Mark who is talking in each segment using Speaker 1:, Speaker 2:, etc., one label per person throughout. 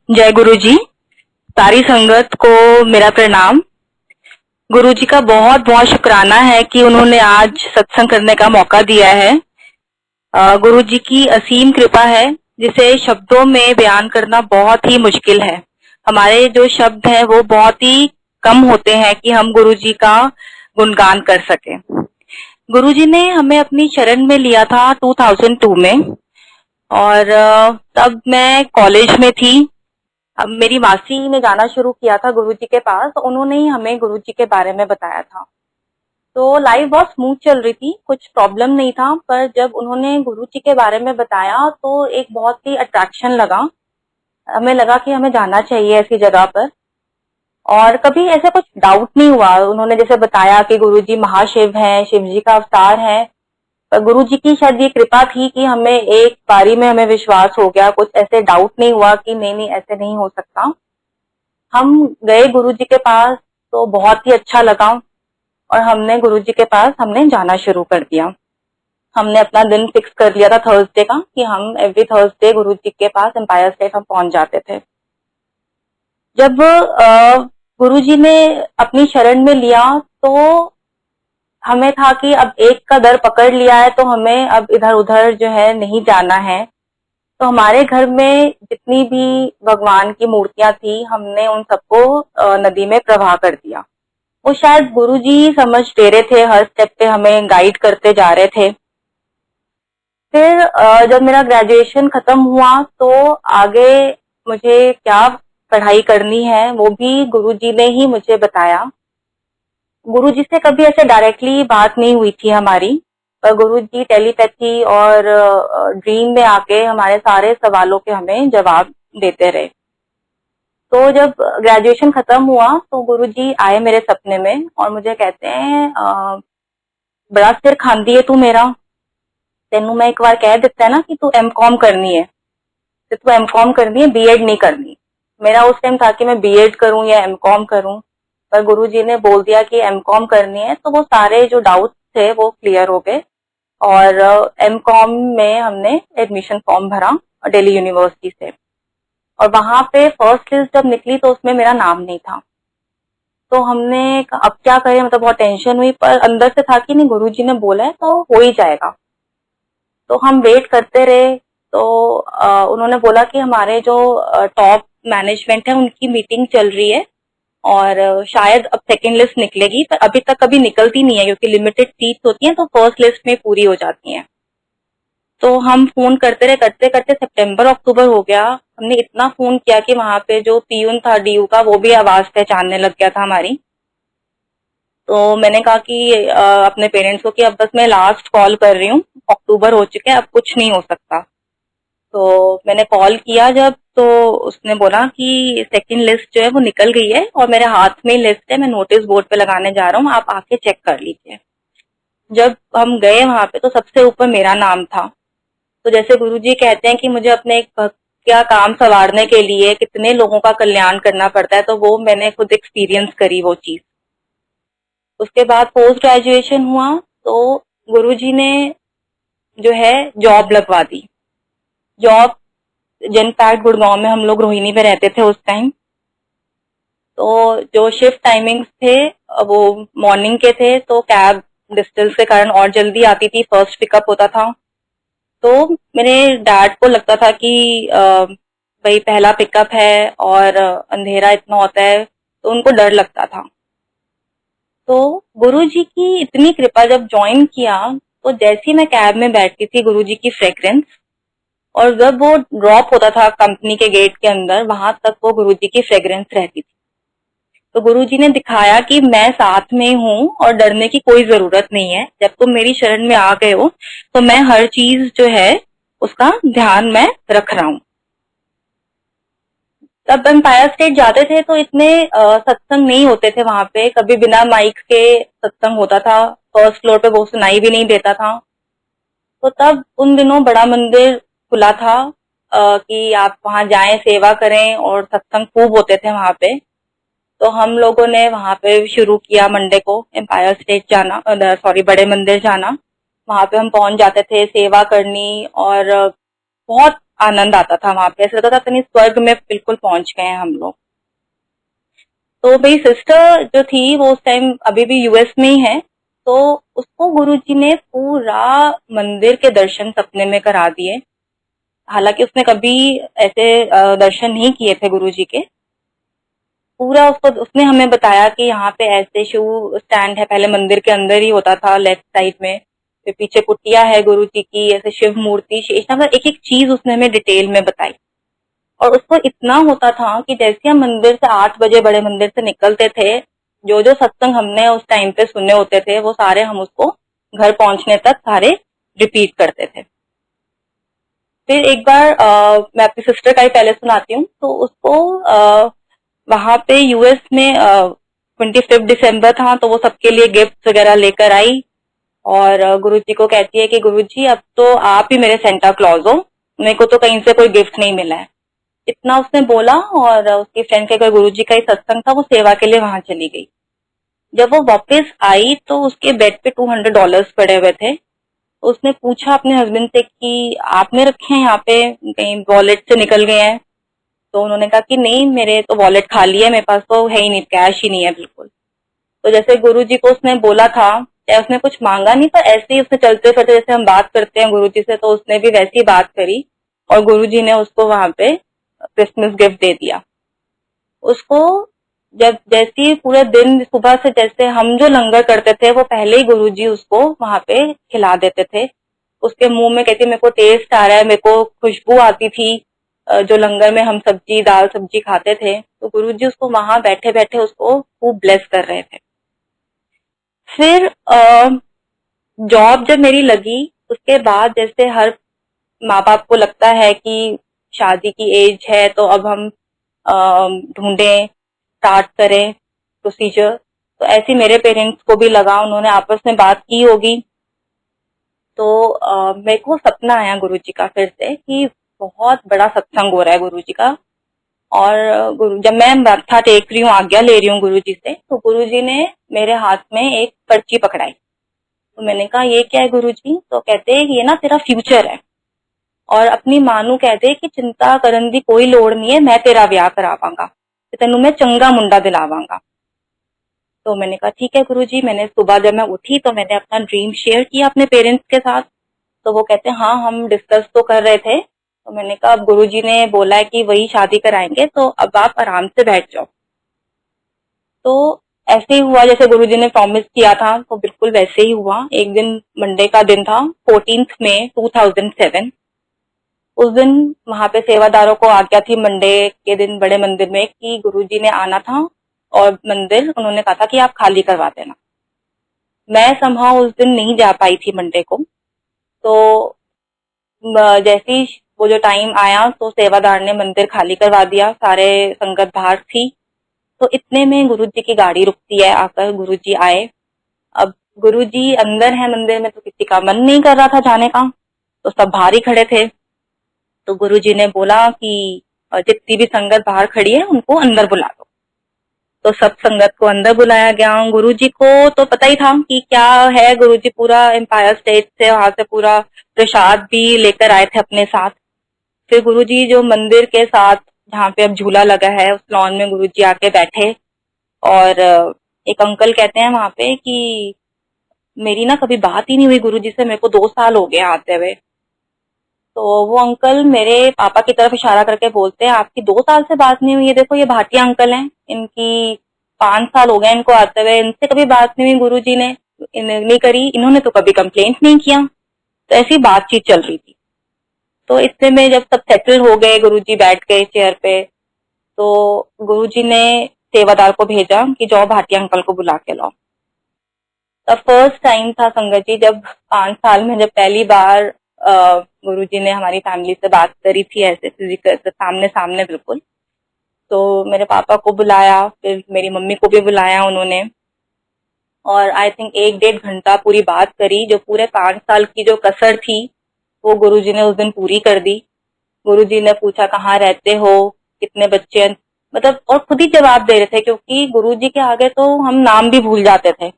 Speaker 1: जय गुरु जी। सारी संगत को मेरा प्रणाम। गुरु जी का बहुत बहुत शुक्राना है कि उन्होंने आज सत्संग करने का मौका दिया है। गुरु जी की असीम कृपा है जिसे शब्दों में बयान करना बहुत ही मुश्किल है। हमारे जो शब्द हैं वो बहुत ही कम होते हैं कि हम गुरु जी का गुणगान कर सके। गुरु जी ने हमें अपनी शरण में लिया था 2002 में, और तब मैं कॉलेज में थी। अब मेरी मासी ने जाना शुरू किया था गुरुजी के पास, तो उन्होंने ही हमें गुरुजी के बारे में बताया था। तो लाइफ बहुत स्मूथ चल रही थी, कुछ प्रॉब्लम नहीं था, पर जब उन्होंने गुरुजी के बारे में बताया तो एक बहुत ही अट्रैक्शन लगा। हमें लगा कि हमें जाना चाहिए ऐसी जगह पर, और कभी ऐसा कुछ डाउट नहीं हुआ। उन्होंने जैसे बताया कि गुरुजी महाशिव हैं, शिव जी का अवतार है, पर गुरु जी की शायद ये कृपा थी कि हमें एक बारी में हमें विश्वास हो गया, कुछ ऐसे डाउट नहीं हुआ कि नहीं नहीं ऐसे नहीं हो सकता। हम गए गुरु जी के पास तो बहुत ही अच्छा लगा, और हमने गुरु जी के पास हमने जाना शुरू कर दिया। हमने अपना दिन फिक्स कर लिया था थर्सडे का कि हम एवरी थर्सडे गुरु जी के पास एम्पायर स्टेट हम पहुंच जाते थे। जब गुरु जी ने अपनी शरण में लिया तो हमें था कि अब एक का दर पकड़ लिया है तो हमें अब इधर उधर जो है नहीं जाना है। तो हमारे घर में जितनी भी भगवान की मूर्तियां थी, हमने उन सबको नदी में प्रवाह कर दिया। वो शायद गुरुजी समझ दे रहे थे, हर स्टेप पे हमें गाइड करते जा रहे थे। फिर जब मेरा ग्रेजुएशन खत्म हुआ तो आगे मुझे क्या पढ़ाई करनी है वो भी गुरुजी ने ही मुझे बताया। गुरुजी से कभी ऐसे डायरेक्टली बात नहीं हुई थी हमारी, पर गुरुजी टेलीपैथी और ड्रीम में आके हमारे सारे सवालों के हमें जवाब देते रहे। तो जब ग्रेजुएशन खत्म हुआ तो गुरुजी आए मेरे सपने में और मुझे कहते हैं, बड़ा सिर खांदी है तू मेरा, तेनू मैं एक बार कह देता है ना कि तू एमकॉम करनी है, तो तू एमकॉम करनी है, बीएड नहीं करनी। मेरा उस टाइम था कि मैं बीएड करूं या एमकॉम करूं, पर गुरुजी ने बोल दिया कि एमकॉम करनी है। तो वो सारे जो डाउट्स थे वो क्लियर हो गए, और एमकॉम में हमने एडमिशन फॉर्म भरा दिल्ली यूनिवर्सिटी से, और वहां पे फर्स्ट लिस्ट जब निकली तो उसमें मेरा नाम नहीं था। तो हमने अब क्या करें, मतलब बहुत टेंशन हुई, पर अंदर से था कि नहीं गुरुजी ने बोला है तो हो ही जाएगा। तो हम वेट करते रहे। तो उन्होंने बोला कि हमारे जो टॉप मैनेजमेंट है उनकी मीटिंग चल रही है, और शायद अब सेकंड लिस्ट निकलेगी, पर अभी तक कभी निकलती नहीं है क्योंकि लिमिटेड सीट्स होती हैं तो फर्स्ट लिस्ट में पूरी हो जाती हैं। तो हम फोन करते रहे, करते करते सितंबर अक्टूबर हो गया। हमने इतना फोन किया कि वहां पे जो पीयून था डीयू का वो भी आवाज पहचानने लग गया था हमारी। तो मैंने कहा कि अपने पेरेंट्स को कि अब बस मैं लास्ट कॉल कर रही हूँ, अक्टूबर हो चुके हैं, अब कुछ नहीं हो सकता। तो मैंने कॉल किया जब, तो उसने बोला कि सेकंड लिस्ट जो है वो निकल गई है और मेरे हाथ में लिस्ट है, मैं नोटिस बोर्ड पे लगाने जा रहा हूँ, आप आके चेक कर लीजिए। जब हम गए वहां पे तो सबसे ऊपर मेरा नाम था। तो जैसे गुरुजी कहते हैं कि मुझे अपने एक भक्त का काम संवारने के लिए कितने लोगों का कल्याण करना पड़ता है, तो वो मैंने खुद एक्सपीरियंस करी वो चीज। उसके बाद पोस्ट ग्रेजुएशन हुआ तो गुरुजी ने जो है जॉब लगवा दी। जॉब जनपैक्ट गुड़गांव में, हम लोग रोहिणी पे रहते थे उस टाइम। तो जो शिफ्ट टाइमिंग्स थे वो मॉर्निंग के थे, तो कैब डिस्टेंस के कारण और जल्दी आती थी, फर्स्ट पिकअप होता था। तो मेरे डैड को लगता था कि भाई पहला पिकअप है और अंधेरा इतना होता है, तो उनको डर लगता था। तो गुरुजी की इतनी कृपा, जब ज्वाइन किया तो जैसी मैं कैब में बैठती थी गुरुजी की फ्रेग्रेंस, और जब वो ड्रॉप होता था कंपनी के गेट के अंदर, वहां तक वो गुरुजी की फ्रेग्रेंस रहती थी। तो गुरुजी ने दिखाया कि मैं साथ में हूँ और डरने की कोई जरूरत नहीं है। जब तुम मेरी शरण में आ गए हो तो मैं हर चीज जो है उसका ध्यान मैं रख रहा हूँ। तब एम्पायर स्टेट जाते थे तो इतने सत्संग नहीं होते थे वहां पे, कभी बिना माइक के सत्संग होता था, फर्स्ट फ्लोर पे वो सुनाई भी नहीं देता था। तो तब उन दिनों बड़ा मंदिर खुला था कि आप वहां जाएं, सेवा करें, और सत्संग खूब होते थे वहां पे। तो हम लोगों ने वहां पे शुरू किया मंडे को एम्पायर स्टेट जाना, सॉरी बड़े मंदिर जाना। वहां पे हम पहुंच जाते थे, सेवा करनी, और बहुत आनंद आता था वहां पे, ऐसा लगता था अपनी स्वर्ग में बिल्कुल पहुंच गए हैं हम लोग। तो मेरी सिस्टर जो थी वो उस टाइम अभी भी यूएस में ही है, तो उसको गुरुजी ने पूरा मंदिर के दर्शन सपने में करा दिए। हालांकि उसने कभी ऐसे दर्शन नहीं किए थे गुरुजी के। पूरा उसको उसने हमें बताया कि यहाँ पे ऐसे शिव स्टैंड है, पहले मंदिर के अंदर ही होता था लेफ्ट साइड में, फिर पीछे कुटिया है गुरु जी की, ऐसे शिव मूर्ति शेष, मतलब एक एक चीज उसने हमें डिटेल में बताई। और उसको इतना होता था कि जैसे हम मंदिर से 8 बजे बड़े मंदिर से निकलते थे, जो जो सत्संग हमने उस टाइम पे सुने होते थे वो सारे हम उसको घर पहुंचने तक सारे रिपीट करते थे। फिर एक बार मैं अपनी सिस्टर का ही पहले सुनाती हूँ। तो उसको वहां पे यूएस में 25 दिसंबर था, तो वो सबके लिए गिफ्ट वगैरह लेकर आई और गुरुजी को कहती है कि गुरुजी अब तो आप ही मेरे सेंटा क्लॉज हो, मेरे को तो कहीं से कोई गिफ्ट नहीं मिला है। इतना उसने बोला और उसकी फ्रेंड के घर गुरुजी का ही सत्संग था, वो सेवा के लिए वहां चली गई। जब वो वापस आई तो उसके बेड पे $200 पड़े हुए थे। उसने पूछा अपने हस्बैंड से कि आपने रखे हैं यहाँ पे, कहीं वॉलेट से निकल गए हैं? तो उन्होंने कहा कि नहीं, मेरे तो वॉलेट खाली है, मेरे पास तो है ही नहीं, कैश ही नहीं है बिल्कुल। तो जैसे गुरुजी को उसने बोला था, चाहे उसने कुछ मांगा नहीं, पर ऐसे ही उसने चलते फिरते जैसे हम बात करते हैं गुरुजी से, तो उसने भी वैसी बात करी और गुरुजी ने उसको वहां पे क्रिसमस गिफ्ट दे दिया उसको। जब जैसे ही पूरे दिन सुबह से जैसे हम जो लंगर करते थे वो पहले ही गुरुजी उसको वहां पे खिला देते थे। उसके मुंह में कहती मेरे को टेस्ट आ रहा है, मेरे को खुशबू आती थी जो लंगर में हम सब्जी दाल सब्जी खाते थे, तो गुरुजी उसको वहां बैठे बैठे उसको खूब ब्लेस कर रहे थे। फिर जॉब जब मेरी लगी उसके बाद जैसे हर माँ बाप को लगता है कि शादी की एज है तो अब हम ढूंढें, स्टार्ट करें प्रोसीजर, तो ऐसे मेरे पेरेंट्स को भी लगा, उन्होंने आपस में बात की होगी। तो मेरे को सपना आया गुरुजी का फिर से कि बहुत बड़ा सत्संग हो रहा है गुरुजी का। और गुरु जब मैं मत्था टेक रही हूँ, आज्ञा ले रही हूँ गुरुजी से, तो गुरुजी ने मेरे हाथ में एक पर्ची पकड़ाई। तो मैंने कहा ये क्या है गुरुजी? तो कहते हैं ये ना तेरा फ्यूचर है और अपनी मां नू कहते कि चिंता करन दी कोई लोड़ नहीं है, मैं तेरा ब्याह करावांगा, तेनू मैं चंगा मुंडा दिलावांगा। तो मैंने कहा ठीक है गुरुजी। मैंने सुबह जब मैं उठी तो मैंने अपना ड्रीम शेयर किया अपने पेरेंट्स के साथ। तो वो कहते हैं हाँ हम डिस्कस तो कर रहे थे। तो मैंने कहा अब गुरुजी ने बोला है कि वही शादी कराएंगे तो अब आप आराम से बैठ जाओ। तो ऐसे ही हुआ जैसे गुरुजी ने प्रॉमिस किया था, तो बिल्कुल वैसे ही हुआ। एक दिन मंडे का दिन था, 14 मई 2007। उस दिन वहां पे सेवादारों को आज्ञा थी मंडे के दिन बड़े मंदिर में कि गुरुजी ने आना था और मंदिर उन्होंने कहा था कि आप खाली करवा देना। मैं समहाउ उस दिन नहीं जा पाई थी मंडे को। तो जैसे ही वो जो टाइम आया तो सेवादार ने मंदिर खाली करवा दिया, सारे संगत बाहर थी। तो इतने में गुरुजी की गाड़ी रुकती है, आकर गुरुजी आए। अब गुरुजी अंदर है मंदिर में तो किसी का मन नहीं कर रहा था जाने का, तो सब बाहर ही खड़े थे। तो गुरुजी ने बोला कि जितनी भी संगत बाहर खड़ी है उनको अंदर बुला दो। तो सब संगत को अंदर बुलाया गया। गुरुजी को तो पता ही था कि क्या है, गुरुजी पूरा एम्पायर स्टेट से वहां से पूरा प्रसाद भी लेकर आए थे अपने साथ। फिर गुरुजी जो मंदिर के साथ जहाँ पे अब झूला लगा है उस लॉन में गुरुजी आके बैठे और एक अंकल कहते हैं वहां पे कि मेरी ना कभी बात ही नहीं हुई गुरुजी से, मेरे को 2 साल हो गए आते हुए। तो वो अंकल मेरे पापा की तरफ इशारा करके बोलते हैं आपकी 2 साल से बात नहीं हुई है? देखो ये भाटिया अंकल हैं, इनकी 5 साल हो गए इनको आते हुए, इनसे कभी बात नहीं हुई गुरुजी ने नहीं करी, इन्होंने तो कभी कंप्लेंट नहीं किया। तो ऐसी बातचीत चल रही थी। तो इतने में जब सब सेटल हो गए, गुरुजी बैठ गए चेयर पे, तो गुरुजी ने सेवादार को भेजा कि जाओ भाटिया अंकल को बुला के लाओ। तब फर्स्ट टाइम था संगत जी, जब 5 साल में जब पहली बार गुरुजी ने हमारी फैमिली से बात करी थी ऐसे फिजिकल सामने सामने बिल्कुल। तो मेरे पापा को बुलाया, फिर मेरी मम्मी को भी बुलाया उन्होंने, और आई थिंक 1-1.5 घंटा पूरी बात करी। जो पूरे 5 साल की जो कसर थी वो गुरुजी ने उस दिन पूरी कर दी। गुरुजी ने पूछा कहाँ रहते हो, कितने बच्चे हैं, मतलब, और खुद ही जवाब दे रहे थे क्योंकि गुरुजी के आगे तो हम नाम भी भूल जाते थे।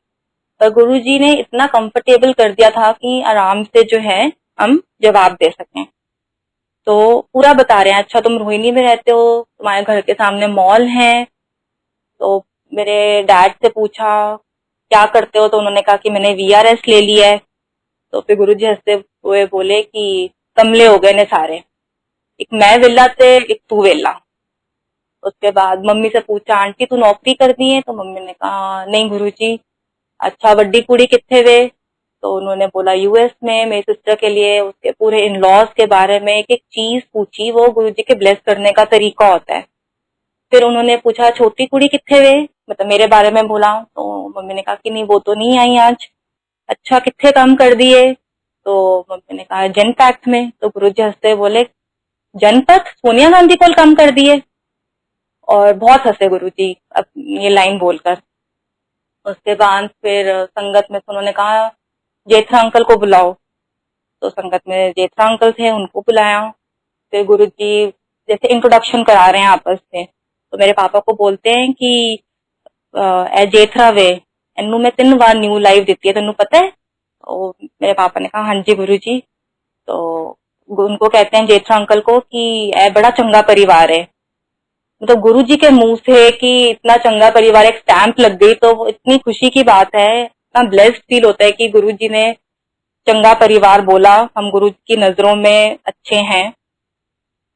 Speaker 1: पर गुरुजी ने इतना कंफर्टेबल कर दिया था कि आराम से जो है हम जवाब दे सकें। तो पूरा बता रहे हैं, अच्छा तुम रोहिणी में रहते हो, तुम्हारे घर के सामने मॉल है। तो मेरे डैड से पूछा क्या करते हो, तो उन्होंने कहा कि मैंने वीआरएस ले लिया है। तो फिर गुरुजी हंसते हुए बोले कि कमले हो गए ने सारे, एक मैं वेला ते एक तू वेला। उसके बाद मम्मी से पूछा आंटी तू नौकरी करती है, तो मम्मी ने कहा नहीं गुरुजी। अच्छा बड्डी कुड़ी कितने वे, तो उन्होंने बोला यूएस में मेरी सिस्टर के लिए, उसके पूरे इन लॉज के बारे में एक एक चीज पूछी। वो गुरुजी के ब्लेस करने का तरीका होता है। फिर उन्होंने पूछा छोटी कुड़ी कितने वे, मतलब मेरे बारे में बोला। तो मम्मी ने कहा कि नहीं वो तो नहीं आई आज। अच्छा कितने काम कर दिए, तो मम्मी ने कहा जनपैक्ट में। तो गुरुजी हंसते बोले जनपथ सोनिया गांधी को काम कर दिए। और बहुत हंसे गुरुजी अब ये लाइन बोलकर। उसके बाद फिर संगत में उन्होंने कहा जेठा अंकल को बुलाओ। तो संगत में जेठा अंकल थे, उनको बुलाया। फिर गुरुजी जैसे इंट्रोडक्शन करा रहे हैं आपस में, तो मेरे पापा को बोलते हैं कि ए जेठरा वे एनू मैं 3 बार न्यू लाइफ देती है, तेनू पता है। तो मेरे पापा ने कहा हाँ जी गुरुजी। तो उनको कहते हैं जेठा अंकल को कि ए बड़ा चंगा परिवार है। तो गुरु जी के मुंह से कि इतना चंगा परिवार एक स्टैंप लग गई, तो इतनी खुशी की बात है, इतना ब्लेस्ड फील होता है कि गुरु जी ने चंगा परिवार बोला, हम गुरु जी की नजरों में अच्छे हैं।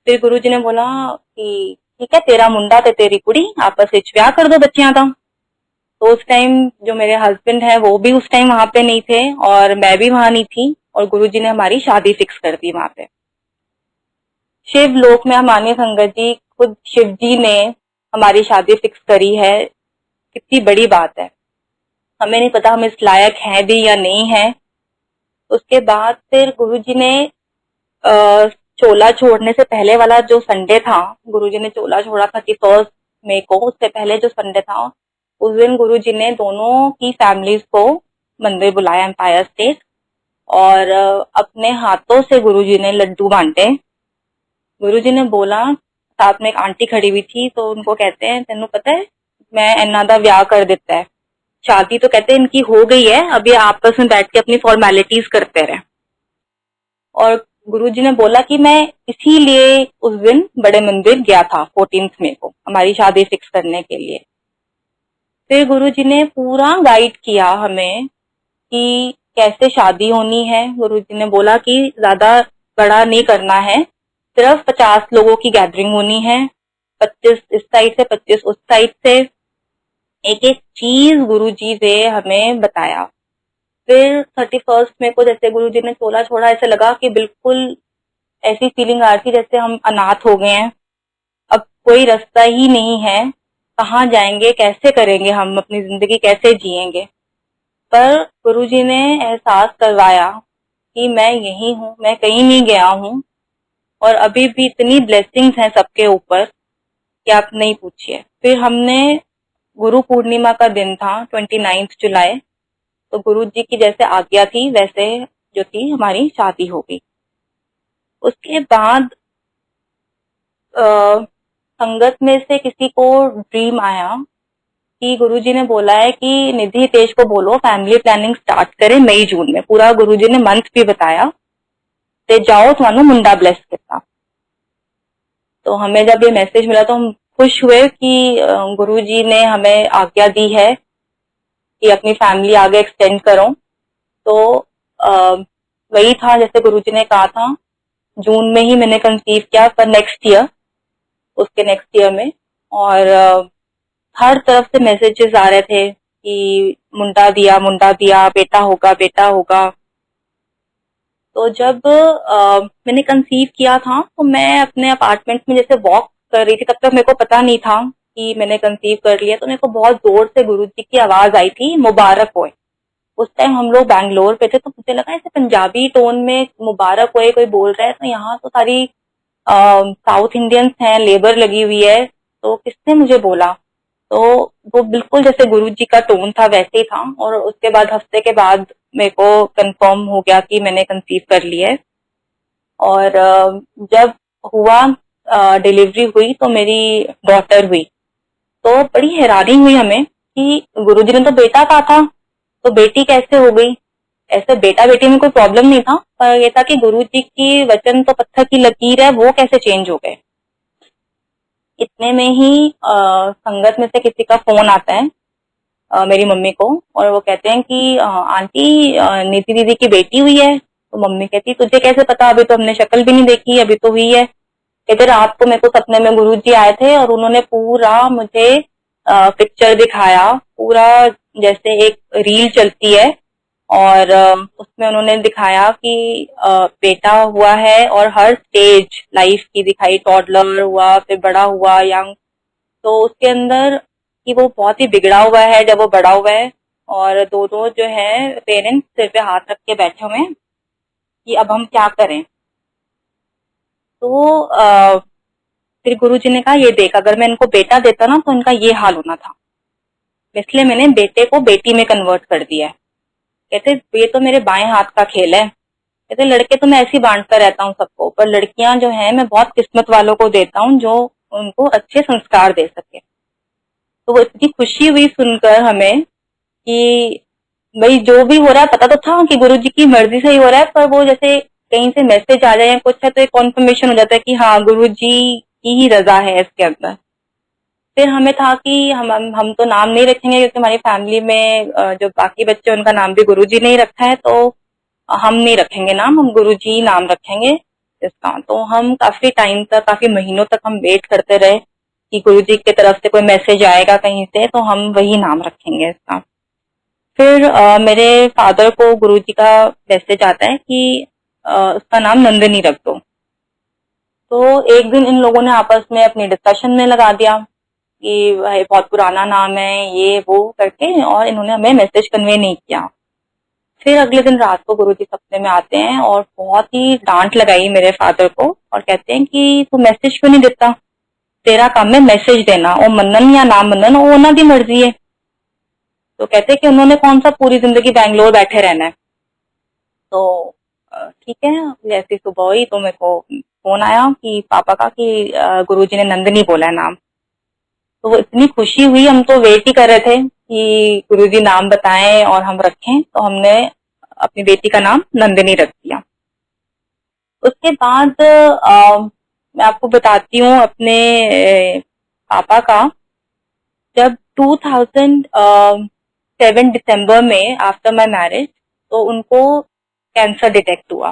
Speaker 1: फिर गुरु जी ने बोला कि ठीक है तेरा मुंडा ते तेरी कुड़ी आपस में ब्याह कर दो बच्चियां का। तो उस टाइम जो मेरे हस्बैंड है वो भी उस टाइम वहां पे नहीं थे और मैं भी वहां नहीं थी, और गुरु जी ने हमारी शादी फिक्स कर दी वहां पे। शिव लोक में हमारे संगत जी, खुद शिव जी ने हमारी शादी फिक्स करी है। कितनी बड़ी बात है। हमें नहीं पता हम इस लायक हैं भी या नहीं है। उसके बाद फिर गुरुजी ने चोला छोड़ने से पहले वाला जो संडे था, गुरुजी ने चोला छोड़ा 31 मई को, उससे पहले जो संडे था उस दिन गुरुजी ने दोनों की फैमिलीज को मंदिर बुलाया एम्पायर स्टेट, और अपने हाथों से गुरुजी ने लड्डू बांटे। गुरुजी ने बोला, साथ में एक आंटी खड़ी हुई थी, तो उनको कहते हैं तेनू पता है मैं इन्ना दा ब्याह कर देता है, शादी तो कहते हैं इनकी हो गई है, अब ये आपस में बैठ के अपनी फॉर्मेलिटीज करते रहे। और गुरुजी ने बोला कि मैं इसीलिए उस दिन बड़े मंदिर गया था 14 मई को हमारी शादी फिक्स करने के लिए। फिर गुरुजी ने पूरा गाइड किया हमें कि कैसे शादी होनी है। गुरुजी ने बोला कि ज्यादा बड़ा नहीं करना है, सिर्फ 50 लोगों की गैदरिंग होनी है, 25 इस साइड से 25 उस साइड से। एक एक चीज गुरुजी ने हमें बताया। फिर 31 मई को जैसे गुरुजी ने चोला छोड़ा, ऐसे लगा कि बिल्कुल ऐसी फीलिंग आ रही थी जैसे हम अनाथ हो गए हैं, अब कोई रास्ता ही नहीं है, कहाँ जाएंगे, कैसे करेंगे, हम अपनी जिंदगी कैसे जिएंगे। पर गुरुजी ने एहसास करवाया कि मैं यही हूँ, मैं कहीं नहीं गया हूँ, और अभी भी इतनी ब्लेसिंग्स हैं सबके ऊपर कि आप नहीं पूछिए। फिर हमने गुरु पूर्णिमा का दिन था 29 जुलाई, तो गुरु जी की जैसे आज्ञा थी वैसे जो थी हमारी शादी हो गई। उसके बाद संगत में से किसी को ड्रीम आया कि गुरुजी ने बोला है कि निधि तेज को बोलो फैमिली प्लानिंग स्टार्ट करे मई जून में। पूरा गुरुजी ने मंथ भी बताया, ते जाओ थानू मुंडा ब्लेस किया। तो हमें जब ये मैसेज मिला तो हम खुश हुए कि गुरुजी ने हमें आज्ञा दी है कि अपनी फैमिली आगे एक्सटेंड करो। तो वही था जैसे गुरुजी ने कहा था, जून में ही मैंने कंसीव किया, पर नेक्स्ट ईयर, उसके नेक्स्ट ईयर में। और हर तरफ से मैसेजेस आ रहे थे कि मुंडा दिया, बेटा होगा बेटा होगा। तो जब मैंने कंसीव किया था तो मैं अपने अपार्टमेंट में जैसे वॉक कर रही थी, तब तक मेरे को पता नहीं था कि मैंने कंसीव कर लिया। तो मेरे को बहुत जोर से गुरुजी की आवाज आई थी मुबारक होए। उस टाइम हम लोग बैंगलोर पे थे, तो मुझे लगा ऐसे पंजाबी टोन में मुबारक होए कोई बोल रहा है, तो यहाँ तो सारी साउथ इंडियंस हैं, लेबर लगी हुई है, तो किसने मुझे बोला। तो वो बिल्कुल जैसे गुरुजी का टोन था वैसे ही था। और उसके बाद हफ्ते के बाद मेरे को कंफर्म हो गया कि मैंने कंसीव कर लिया है। और जब हुआ डिलीवरी हुई तो मेरी डॉटर हुई, तो बड़ी हैरानी हुई हमें कि गुरुजी ने तो बेटा कहा था, तो बेटी कैसे हो गई। ऐसे बेटा बेटी में कोई प्रॉब्लम नहीं था, पर ये था कि गुरुजी की वचन तो पत्थर की लकीर है, वो कैसे चेंज हो गए। इतने में ही संगत में से किसी का फोन आता है मेरी मम्मी को, और वो कहते हैं कि आंटी नीति दीदी की बेटी हुई है। तो मम्मी कहती तुझे कैसे पता, अभी तो हमने शक्ल भी नहीं देखी, अभी तो हुई है। कहते रात को मेरे को सपने में गुरुजी आए थे और उन्होंने पूरा मुझे पिक्चर दिखाया, पूरा जैसे एक रील चलती है, और उसमें उन्होंने दिखाया कि बेटा हुआ है और हर स्टेज लाइफ की दिखाई, टॉडलर हुआ, फिर बड़ा हुआ, यंग। तो उसके अंदर कि वो बहुत ही बिगड़ा हुआ है जब वो बड़ा हुआ है, और दोनों जो है पेरेंट्स सिर पे हाथ रख के बैठे हुए हैं कि अब हम क्या करें। तो फिर गुरुजी ने कहा ये देख, अगर मैं इनको बेटा देता ना तो इनका ये हाल होना था, इसलिए मैंने बेटे को बेटी में कन्वर्ट कर दिया है। कहते ये तो मेरे बाएं हाथ का खेल है। कहते लड़के तो मैं ऐसे ही बांटता रहता हूँ सबको, पर लड़कियां जो है मैं बहुत किस्मत वालों को देता हूँ जो उनको अच्छे संस्कार दे सके। तो वो इतनी खुशी हुई सुनकर हमें कि भाई जो भी हो रहा है, पता तो था कि गुरुजी की मर्जी से ही हो रहा है, पर वो जैसे कहीं से मैसेज आ जाए या कुछ है तो एक कॉन्फर्मेशन हो जाता है कि हाँ गुरुजी की ही रजा है इसके अंदर। फिर हमें था कि हम तो नाम नहीं रखेंगे, क्योंकि हमारी फैमिली में जो बाकी बच्चे उनका नाम भी गुरुजी ने ही रखा है, तो हम नहीं रखेंगे नाम, हम गुरुजी नाम रखेंगे इसका। तो हम काफी टाइम तक, काफी महीनों तक हम वेट करते रहे कि गुरुजी की तरफ से कोई मैसेज आएगा कहीं से, तो हम वही नाम रखेंगे इसका। फिर मेरे फादर को गुरुजी का मैसेज आता है कि उसका नाम नंदिनी रख दो। तो एक दिन इन लोगों ने आपस में अपनी डिस्कशन में लगा दिया कि भाई बहुत पुराना नाम है ये वो करके, और इन्होंने हमें मैसेज कन्वे नहीं किया। फिर अगले दिन रात को गुरुजी सपने में आते हैं और बहुत ही डांट लगाई मेरे फादर को, और कहते हैं कि तू मैसेज क्यों नहीं देता, तेरा काम है मैसेज देना, और मनन या ना मनन वो उन्होंने की मर्जी है। तो कहते हैं कि उन्होंने कौन सा पूरी जिंदगी बैंगलोर बैठे रहना है। तो ठीक है, जैसी सुबह हुई तो मेरे को फोन आया कि पापा का कि गुरुजी ने नंदिनी बोला है नाम। तो वो इतनी खुशी हुई, हम तो वेट ही कर रहे थे कि गुरुजी नाम बताएं और हम रखें, तो हमने अपनी बेटी का नाम नंदिनी रख दिया। उसके बाद मैं आपको बताती हूँ अपने पापा का। जब 2007 दिसंबर में आफ्टर माय मैरिज, तो उनको कैंसर डिटेक्ट हुआ।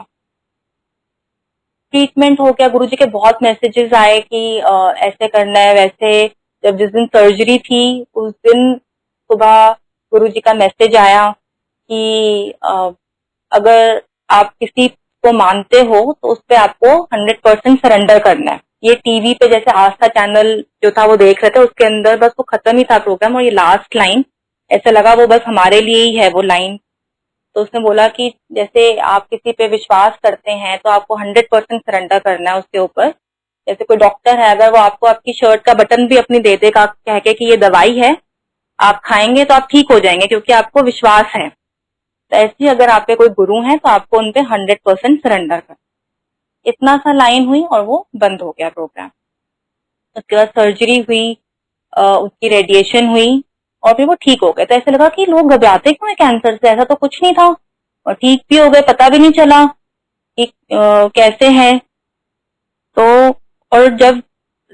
Speaker 1: ट्रीटमेंट हो गया, गुरुजी के बहुत मैसेजेस आए कि ऐसे करना है वैसे। जब जिस दिन सर्जरी थी उस दिन सुबह गुरुजी का मैसेज आया कि अगर आप किसी को मानते हो तो उस पे आपको 100% सरेंडर करना है। ये टीवी पे जैसे आस्था चैनल जो था वो देख रहे थे, उसके अंदर बस वो खत्म ही था प्रोग्राम, और ये लास्ट लाइन ऐसा लगा वो बस हमारे लिए ही है वो लाइन। तो उसने बोला कि जैसे आप किसी पे विश्वास करते हैं तो आपको 100% सरेंडर करना है उसके ऊपर। जैसे कोई डॉक्टर है, अगर वो आपको आपकी शर्ट का बटन भी अपनी दे देगा कह के कि ये दवाई है, आप खाएंगे तो आप ठीक हो जाएंगे क्योंकि आपको विश्वास है। तो ऐसे ही अगर आप पे कोई गुरु है तो आपको उन पे 100% सरेंडर कर। इतना सा लाइन हुई और वो बंद हो गया प्रोग्राम। उसके बाद सर्जरी हुई, उसकी रेडिएशन हुई, और फिर वो ठीक हो गए। तो ऐसे लगा कि लोग घबराते क्यों है कैंसर से, ऐसा तो कुछ नहीं था, और ठीक भी हो गए, पता भी नहीं चला कि कैसे है। तो और जब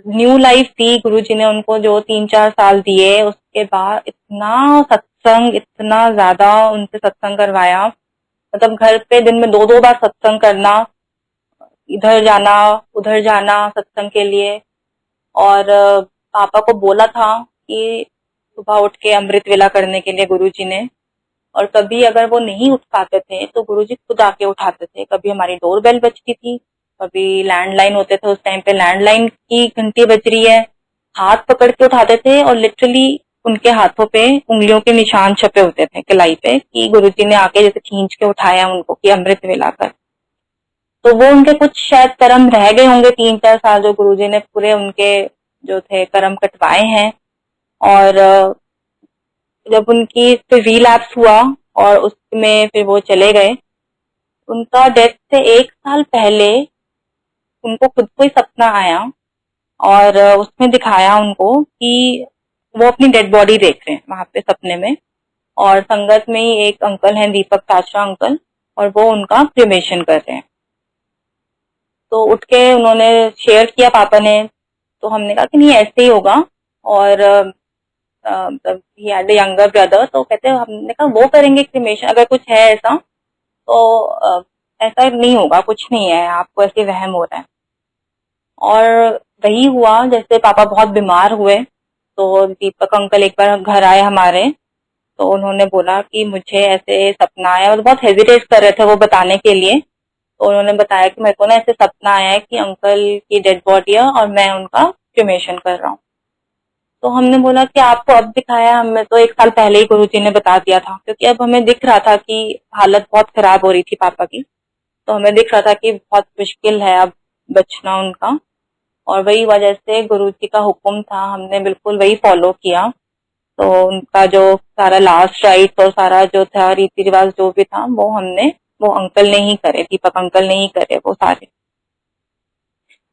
Speaker 1: न्यू लाइफ दी गुरुजी ने उनको, जो 3-4 साल दिए, उसके बाद इतना सत्संग, इतना ज्यादा उनसे सत्संग करवाया। मतलब घर पे दिन में 2-2 बार सत्संग करना, इधर जाना उधर जाना सत्संग के लिए। और पापा को बोला था कि सुबह उठ के अमृत वेला करने के लिए गुरुजी ने, और कभी अगर वो नहीं उठ पाते थे तो गुरुजी खुद आके उठाते थे। कभी हमारी डोरबेल बजती थी, कभी लैंडलाइन होते थे, उस टाइम पे लैंडलाइन की घंटी बज रही है, हाथ पकड़ के उठाते थे, और लिटरली उनके हाथों पे उंगलियों के निशान छपे होते थे कलाई पे कि गुरुजी ने आके जैसे खींच के उठाया उनको कि अमृत वेला कर। तो वो उनके कुछ शायद कर्म रह गए होंगे 3-4 साल, जो गुरुजी ने पूरे उनके जो थे कर्म कटवाए हैं। और जब उनकी फिर रिलैप्स हुआ और उसमें फिर वो चले गए, उनका डेथ से 1 साल पहले उनको खुद को ही सपना आया, और उसमें दिखाया उनको कि वो अपनी डेड बॉडी देख रहे हैं वहां पे सपने में। और संगत में ही एक अंकल हैं, दीपक चाचा अंकल, और वो उनका क्रिमेशन कर रहे हैं। तो उठ के उन्होंने शेयर किया पापा ने, तो हमने कहा कि नहीं ऐसे ही होगा। और he had a younger brother, तो कहते हैं, हमने कहा वो करेंगे क्रिमेशन, अगर कुछ है ऐसा तो ऐसा नहीं होगा, कुछ नहीं है, आपको ऐसे वहम हो रहा है। और वही हुआ, जैसे पापा बहुत बीमार हुए तो दीपक अंकल एक बार घर आए हमारे, तो उन्होंने बोला कि मुझे ऐसे सपना आया, और बहुत हेजिटेट कर रहे थे वो बताने के लिए। तो उन्होंने बताया कि मेरे को ना ऐसे सपना आया है कि अंकल की डेड बॉडी है और मैं उनका क्रिमेशन कर रहा हूँ। तो हमने बोला कि आपको अब दिखाया, हमें तो 1 साल पहले ही गुरुजी ने बता दिया था, क्योंकि अब हमें दिख रहा था कि हालत बहुत खराब हो रही थी पापा की। तो हमें दिख रहा था कि बहुत मुश्किल है अब बचना उनका। और वही वजह से गुरुजी का हुक्म था, हमने बिल्कुल वही फॉलो किया। तो उनका जो सारा लास्ट राइट और सारा जो था रीति रिवाज जो भी था वो अंकल ने ही करे, दीपक अंकल ने ही करे वो सारे।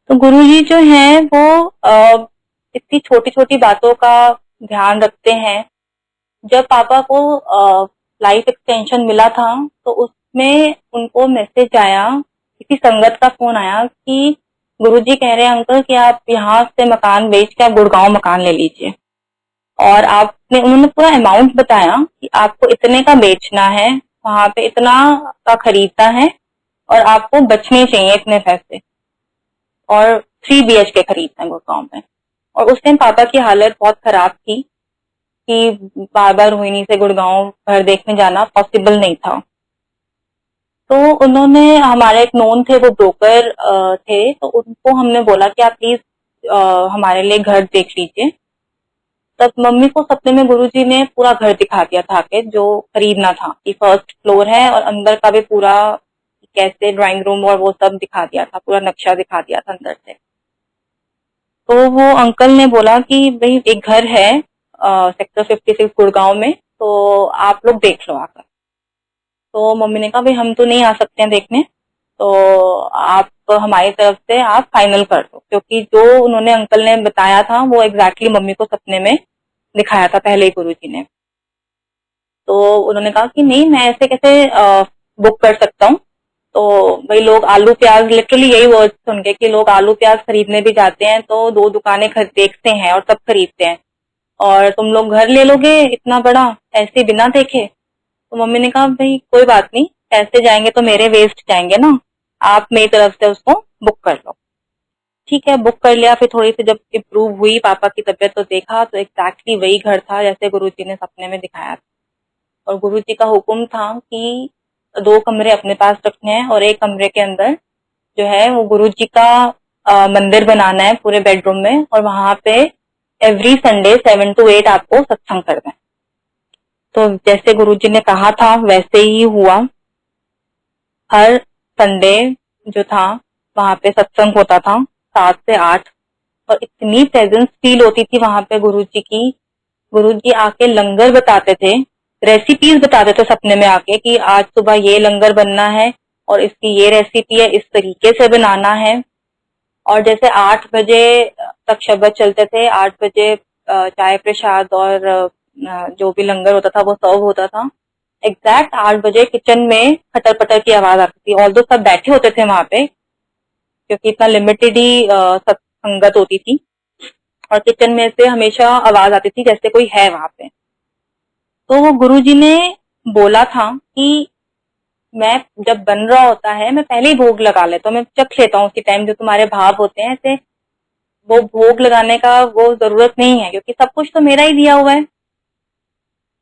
Speaker 1: तो गुरुजी जो है वो इतनी छोटी छोटी बातों का ध्यान रखते हैं। जब पापा को लाइफ एक्सटेंशन मिला था तो उसमें उनको मैसेज आया, किसी संगत का फोन आया कि गुरुजी कह रहे हैं अंकल कि आप यहाँ से मकान बेच के आप गुड़गांव मकान ले लीजिए, और उन्होंने पूरा अमाउंट बताया कि आपको इतने का बेचना है, वहां पे इतना का खरीदना है, और आपको बचने चाहिए इतने पैसे, और 3 BHK खरीदना है गुड़गांव में। और उस टाइम पापा की हालत बहुत खराब थी कि बार बार रोहिणी से गुड़गांव घर देखने जाना पॉसिबल नहीं था। तो उन्होंने, हमारे एक नोन थे वो ब्रोकर थे, तो उनको हमने बोला कि आप प्लीज हमारे लिए घर देख लीजिए। तब मम्मी को सपने में गुरुजी ने पूरा घर दिखा दिया था कि जो खरीदना था, कि 1st फ्लोर है और अंदर का भी पूरा कैसे ड्राइंग रूम और वो सब दिखा दिया था, पूरा नक्शा दिखा दिया था अंदर से। तो वो अंकल ने बोला कि भाई एक घर है सेक्टर 56 गुड़गांव में, तो आप लोग देख लो आकर। तो मम्मी ने कहा भाई हम तो नहीं आ सकते हैं देखने, तो आप हमारी तरफ से आप फाइनल कर दो, क्योंकि जो उन्होंने अंकल ने बताया था वो एग्जैक्टली मम्मी को सपने में दिखाया था पहले ही गुरुजी ने। तो उन्होंने कहा कि नहीं, मैं ऐसे कैसे बुक कर सकता हूँ। तो भाई लोग आलू प्याज, लिटरली यही वर्ड सुन के कि लोग आलू प्याज खरीदने भी जाते हैं तो 2 दुकानें देखते हैं और सब खरीदते हैं, और तुम लोग घर ले लोगे इतना बड़ा ऐसे बिना देखे। तो मम्मी ने कहा भाई कोई बात नहीं, पैसे जाएंगे तो मेरे वेस्ट जाएंगे ना, आप मेरी तरफ से उसको बुक कर लो। ठीक है, बुक कर लिया। फिर थोड़ी सी जब इम्प्रूव हुई पापा की तबीयत तो देखा तो एग्जैक्टली वही घर था जैसे गुरुजी ने सपने में दिखाया था। और गुरुजी का हुक्म था कि 2 कमरे अपने पास रखने हैं और एक कमरे के अंदर जो है वो गुरुजी का मंदिर बनाना है पूरे बेडरूम में, और वहां पे एवरी संडे 7 to 8 आपको सत्संग करना है। तो जैसे गुरुजी ने कहा था वैसे ही हुआ। हर संडे जो था वहां पे सत्संग होता था 7 से 8, और इतनी प्रेजेंस फील होती थी वहां पे गुरुजी की। गुरुजी आके लंगर बताते थे, रेसिपीज बताते थे सपने में आके कि आज सुबह ये लंगर बनना है और इसकी ये रेसिपी है, इस तरीके से बनाना है। और जैसे 8 बजे तक शब्द चलते थे, 8 बजे चाय प्रसाद और जो भी लंगर होता था वो सर्व होता था। एग्जैक्ट 8 बजे किचन में खटर पटर की आवाज आती थी, ऑल्दो सब बैठे होते थे वहां पे क्योंकि इतना लिमिटेड ही संगत होती थी, और किचन में से हमेशा आवाज आती थी जैसे कोई है वहां पे। तो वो गुरुजी ने बोला था कि मैं जब बन रहा होता है मैं पहले ही भोग लगा लेता हूँ, मैं चख लेता हूँ उसी टाइम जो तुम्हारे भाव होते हैं, ऐसे वो भोग लगाने का वो जरूरत नहीं है क्योंकि सब कुछ तो मेरा ही दिया हुआ है।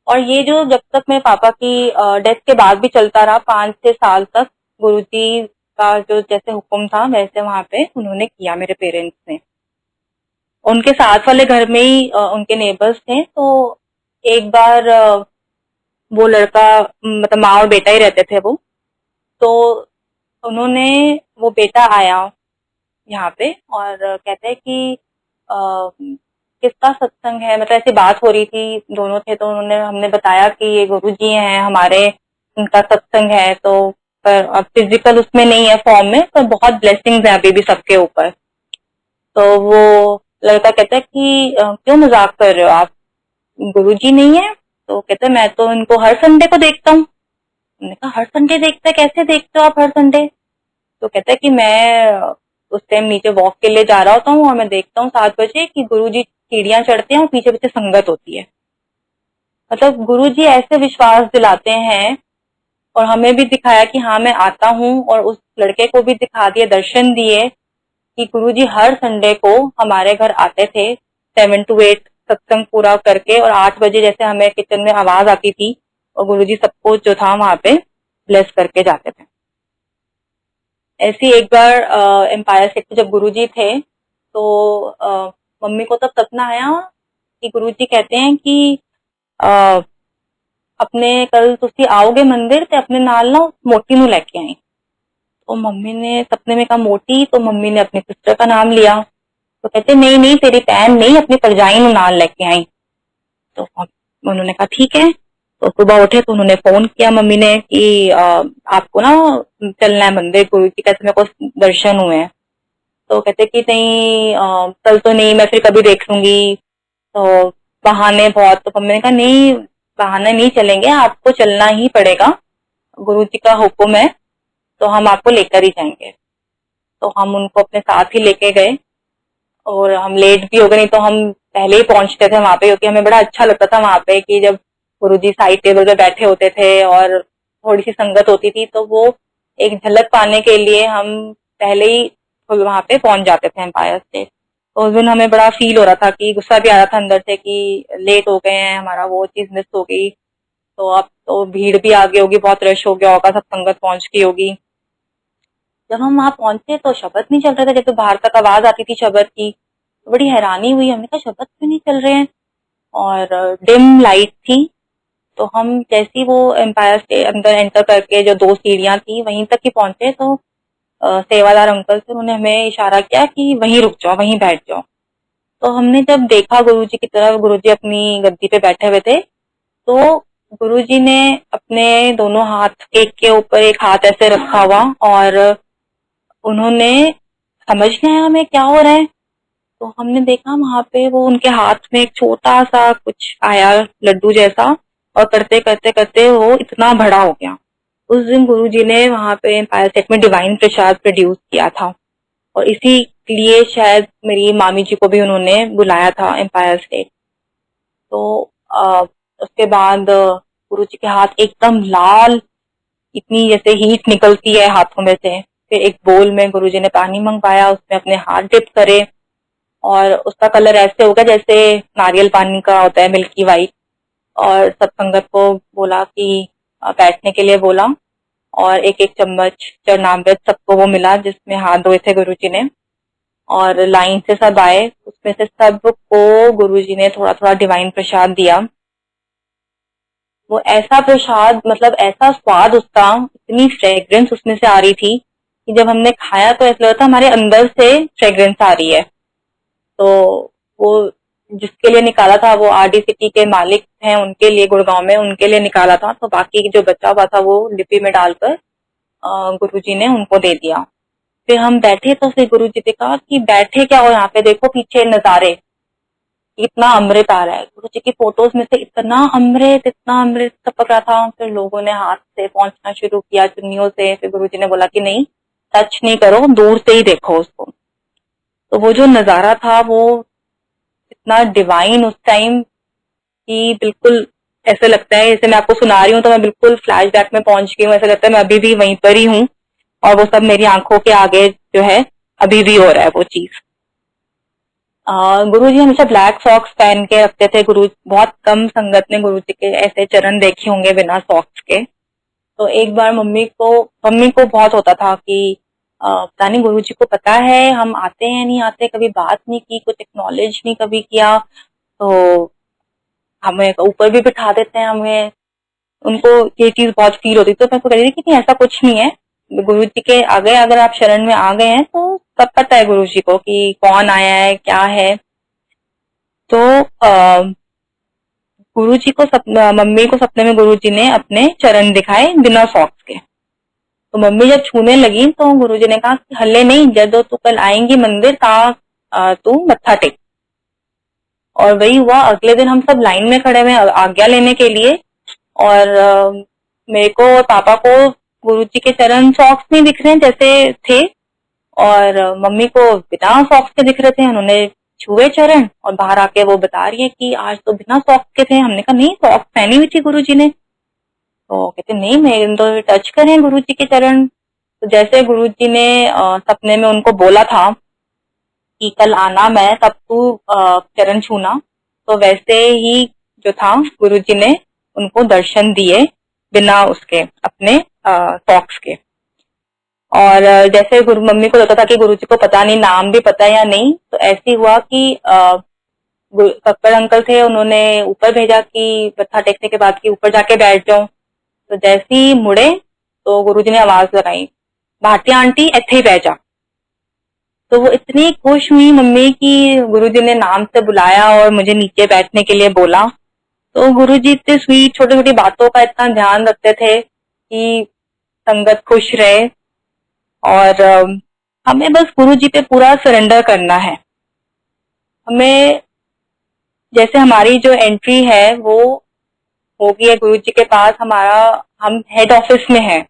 Speaker 1: और ये जो जब तक मेरे पापा की डेथ के बाद भी चलता रहा 5-6 साल तक, गुरुजी का जो जैसे हुक्म था वैसे वहां पे उन्होंने किया मेरे पेरेंट्स ने। उनके साथ वाले घर में ही उनके नेबर्स थे, तो एक बार वो लड़का, मतलब माँ और बेटा ही रहते थे वो, तो उन्होंने, वो बेटा आया यहाँ पे और कहते हैं कि किसका सत्संग है, मतलब ऐसी बात हो रही थी, दोनों थे, तो हमने बताया कि ये गुरुजी हैं हमारे, इनका सत्संग है। तो पर अब फिजिकल उसमें नहीं है फॉर्म में, पर बहुत ब्लेसिंग्स हैं अभी भी सबके ऊपर। तो वो लड़का कहता है कि क्यों मजाक कर रहे हो आप, गुरुजी नहीं है? तो कहते मैं तो इनको हर संडे को देखता हूँ। मैंने कहा हर संडे देखते हैं, कैसे देखते हो आप हर संडे? तो कहता है कि मैं उस टाइम नीचे वॉक के लिए जा रहा होता हूँ और मैं देखता हूँ 7 बजे कि गुरुजी सीढ़ियां चढ़ते हैं और पीछे पीछे संगत होती है। मतलब गुरुजी ऐसे विश्वास दिलाते हैं और हमें भी दिखाया कि हाँ मैं आता हूँ, और उस लड़के को भी दिखा दिए, दर्शन दिए कि गुरुजी हर संडे को हमारे घर आते थे 7 to 8 सत्संग पूरा करके, और 8 बजे जैसे हमें किचन में आवाज आती थी और गुरुजी सबको जो था वहां पे ब्लेस करके जाते थे। ऐसी एक बार एम्पायर स्टेट पे जब गुरुजी थे तो मम्मी को तब सपना आया कि गुरुजी कहते हैं कि अ, अपने कल तुसी आओगे मंदिर ते अपने नाल ना मोटी नू लेके आई। तो मम्मी ने सपने में कहा मोटी, तो मम्मी ने अपनी सिस्टर का नाम लिया। तो कहते नहीं नहीं तेरी बहन नहीं, अपनी परजाई नू नाल लेके आई। तो उन्होंने कहा ठीक है। तो सुबह उठे तो उन्होंने फोन किया मम्मी ने कि आपको ना चलना है मंदिर, गुरु जी कहते मेरे को दर्शन हुए हैं। तो कहते कि नहीं कल तो नहीं, मैं फिर कभी देख लूंगी। तो बहाने बहुत, तो मम्मी ने कहा नहीं बहाने नहीं चलेंगे, आपको चलना ही पड़ेगा, गुरु जी का हुक्म है, तो हम आपको लेकर ही जाएंगे। तो हम उनको अपने साथ ही लेके गए और हम लेट भी हो गए, नहीं तो हम पहले ही पहुंचते थे वहां पे, क्योंकि हमें बड़ा अच्छा लगता था वहां पे कि जब गुरुजी साइड टेबल पे बैठे होते थे और थोड़ी सी संगत होती थी तो वो एक झलक पाने के लिए हम पहले ही वहां पे पहुंच जाते थे एम्पायर स्टेट। तो उस दिन हमें बड़ा फील हो रहा था कि गुस्सा भी आ रहा था अंदर से कि लेट हो गए हैं, हमारा वो चीज मिस हो गई। तो अब तो भीड़ भी आ गई होगी, बहुत रश हो गया होगा, सब संगत पहुंच गई होगी। जब हम वहां पहुंचे तो शब्द नहीं चल रहे थे, जैसे बाहर तक आवाज आती थी शब्द की, तो बड़ी हैरानी हुई, हमने कहा शब्द क्यों नहीं चल रहे हैं, और डिम लाइट थी। तो हम जैसी वो एम्पायर के अंदर एंटर करके जो 2 सीढ़ियां थी वहीं तक ही पहुंचे तो सेवादार अंकल थे, उन्होंने हमें इशारा किया कि वहीं रुक जाओ, वहीं बैठ जाओ। तो हमने जब देखा गुरुजी की तरफ, गुरुजी अपनी गद्दी पे बैठे हुए थे, तो गुरुजी ने अपने दोनों हाथ एक के ऊपर एक हाथ ऐसे रखा हुआ और उन्होंने, समझ नहीं आया हमें क्या हो रहा है। तो हमने देखा वहां पे वो उनके हाथ में एक छोटा सा कुछ आया लड्डू जैसा, और करते करते करते वो इतना बड़ा हो गया। उस दिन गुरुजी ने वहां पे एम्पायर स्टेट में डिवाइन प्रसाद प्रोड्यूस किया था, और इसी लिए शायद मेरी मामी जी को भी उन्होंने बुलाया था एम्पायर स्टेट। तो उसके बाद गुरुजी के हाथ एकदम लाल, इतनी जैसे हीट निकलती है हाथों में से। फिर एक बोल में गुरुजी ने पानी मंगवाया, उसमें अपने हाथ डिप करे और उसका कलर ऐसे होगा जैसे नारियल पानी का होता है, मिल्की वाइट। और सब संगत को बोला कि बैठने के लिए बोला, और एक एक चम्मच चरणामृत सबको वो मिला जिसमें हाथ धोए थे गुरुजी ने, और लाइन से सब आए, उसमें से सबको गुरुजी ने थोड़ा थोड़ा डिवाइन प्रसाद दिया। वो ऐसा प्रसाद, मतलब ऐसा स्वाद उसका, इतनी फ्रेग्रेंस उसमें से आ रही थी कि जब हमने खाया तो ऐसा लगा था हमारे अंदर से फ्रेग्रेंस आ रही है। तो वो जिसके लिए निकाला था वो आरडी सिटी के मालिक हैं, उनके लिए, गुड़गांव में, उनके लिए निकाला था। तो बाकी जो बचा हुआ था वो लिपि में डालकर गुरुजी ने उनको दे दिया। फिर हम बैठे तो फिर गुरुजी ने कहा कि बैठे क्या हो यहाँ पे, देखो पीछे नजारे, इतना अमृत आ रहा है। गुरुजी की फोटोज में से इतना अमृत टपक रहा था। फिर लोगों ने हाथ से पहुंचना शुरू किया, चुन्नियों से। फिर गुरुजी ने बोला कि नहीं, टच नहीं करो, दूर से ही देखो उसको। तो वो जो नजारा था वो इतना डिवाइन उस टाइम कि बिल्कुल ऐसे लगता है, जैसे मैं आपको सुना रही हूँ तो मैं बिल्कुल फ्लैशबैक में पहुंच गई हूँ, ऐसा लगता है मैं अभी भी वहीं पर ही हूँ और वो सब मेरी आंखों के आगे जो है अभी भी हो रहा है वो चीज। गुरुजी हमेशा ब्लैक सॉक्स पहन के रखते थे। गुरु, बहुत कम संगत ने गुरुजी के ऐसे चरण देखे होंगे बिना सॉक्स के। तो एक बार मम्मी को बहुत होता था कि पता नहीं गुरुजी को पता है हम आते हैं नहीं आते, कभी बात नहीं की, कुछ एक्नॉलेज नहीं कभी किया, तो हमें ऊपर भी बिठा देते हैं हमें। उनको ये चीज बहुत फील होती, तो मैं को कह रही थी कि नहीं ऐसा कुछ नहीं है। गुरु जी के आगे अगर आप शरण में आ गए हैं तो सब पता है गुरु जी को कि कौन आया है क्या है। तो गुरु जी को मम्मी को सपने में गुरु जी ने अपने चरण दिखाए बिना सॉक्स के। तो मम्मी जब छूने लगी तो गुरु जी ने कहा कि हल्ले नहीं, जब तू कल आएंगी मंदिर ता तू मत्था टेक। और वही हुआ, अगले दिन हम सब लाइन में खड़े हुए आज्ञा लेने के लिए, और मेरे को और पापा को गुरुजी के चरण सॉक्स नहीं दिख रहे हैं जैसे थे, और मम्मी को बिना सॉक्स के दिख रहे थे। उन्होंने छुए चरण और बाहर आके वो बता रही है कि आज तो बिना सॉक्स के थे। हमने कहा नहीं, सॉक्स पहनी हुई थी गुरुजी ने। तो कहते नहीं, मैं तो टच करें गुरुजी के चरण। तो जैसे गुरुजी ने सपने में उनको बोला था कि कल आना, मैं तब तू चरण छूना, तो वैसे ही जो था गुरुजी ने उनको दर्शन दिए बिना उसके, अपने सॉक्स के। और जैसे गुरु मम्मी को लगता था कि गुरुजी को पता नहीं नाम भी पता है या नहीं, तो ऐसे हुआ कि कक्कड़ अंकल थे, उन्होंने ऊपर भेजा कि मत्था टेकने के बाद कि ऊपर जाके बैठ जाओ। तो जैसे ही मुड़े तो गुरुजी ने आवाज लगाई, भारती आंटी इत्थे ही बैठ जा। तो वो इतनी खुश हुई मम्मी की गुरुजी ने नाम से बुलाया और मुझे नीचे बैठने के लिए बोला। तो गुरुजी इतने स्वीट, छोटी छोटी बातों का इतना ध्यान रखते थे कि संगत खुश रहे। और हमें बस गुरुजी पे पूरा सरेंडर करना है। हमें जैसे हमारी जो एंट्री है वो होगी है गुरुजी के पास, हम हेड ऑफिस में हैं,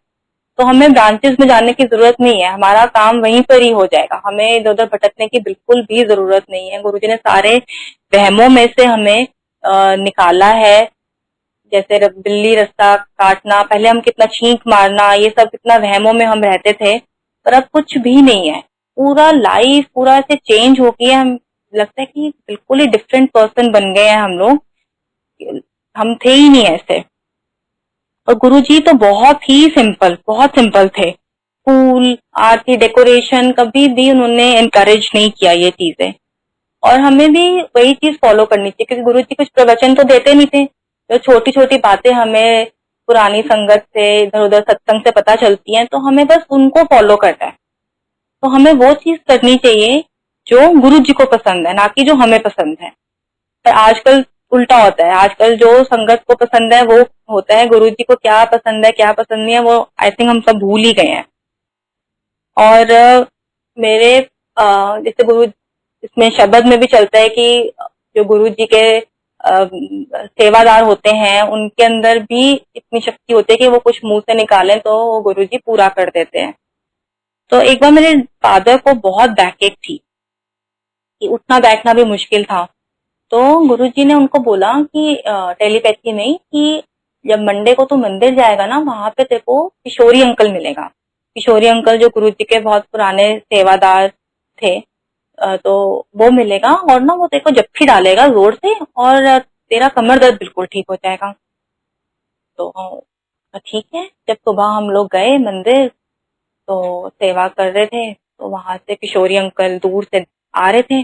Speaker 1: तो हमें ब्रांचेस में जाने की जरूरत नहीं है, हमारा काम वहीं पर ही हो जाएगा। हमें इधर उधर भटकने की बिल्कुल भी जरूरत नहीं है। गुरुजी ने सारे वहमों में से हमें निकाला है। जैसे बिल्ली रास्ता काटना, पहले हम कितना छींक मारना, ये सब कितना वहमों में हम रहते थे, पर अब कुछ भी नहीं है। पूरा लाइफ पूरा ऐसे चेंज हो गया, हम लगता है कि बिल्कुल ही डिफरेंट पर्सन बन गए हैं हम लोग, हम थे ही नहीं ऐसे। और गुरुजी तो बहुत सिंपल थे। फूल, आरती, डेकोरेशन कभी भी उन्होंने एनकरेज नहीं किया ये चीजें। और हमें भी वही चीज फॉलो करनी चाहिए, क्योंकि गुरुजी कुछ प्रवचन तो देते नहीं थे, जो छोटी छोटी बातें हमें पुरानी संगत से, इधर उधर सत्संग से पता चलती हैं, तो हमें बस उनको फॉलो करना है। तो हमें वो चीज करनी चाहिए जो गुरुजी को पसंद है, ना कि जो हमें पसंद है। पर आजकल उल्टा होता है, आजकल जो संगत को पसंद है वो होता है, गुरुजी को क्या पसंद है क्या पसंद नहीं है वो आई थिंक हम सब भूल ही गए हैं। और मेरे जैसे गुरु, इसमें शब्द में भी चलता है कि जो गुरुजी के सेवादार होते हैं उनके अंदर भी इतनी शक्ति होती है कि वो कुछ मुंह से निकालें तो वो गुरुजी पूरा कर देते हैं। तो एक बार मेरे फादर को बहुत बैकएक थी कि उठना बैठना भी मुश्किल था। तो गुरुजी ने उनको बोला कि टेलीपैथी में कि जब मंडे को तू मंदिर जाएगा ना, वहां पे तेरे को किशोरी अंकल मिलेगा। किशोरी अंकल जो गुरुजी के बहुत पुराने सेवादार थे, तो वो मिलेगा और ना वो तेरे को जप्फी डालेगा जोर से और तेरा कमर दर्द बिल्कुल ठीक हो जाएगा। तो ठीक है। जब सुबह हम लोग गए मंदिर तो सेवा कर रहे थे, तो वहां से किशोरी अंकल दूर से आ रहे थे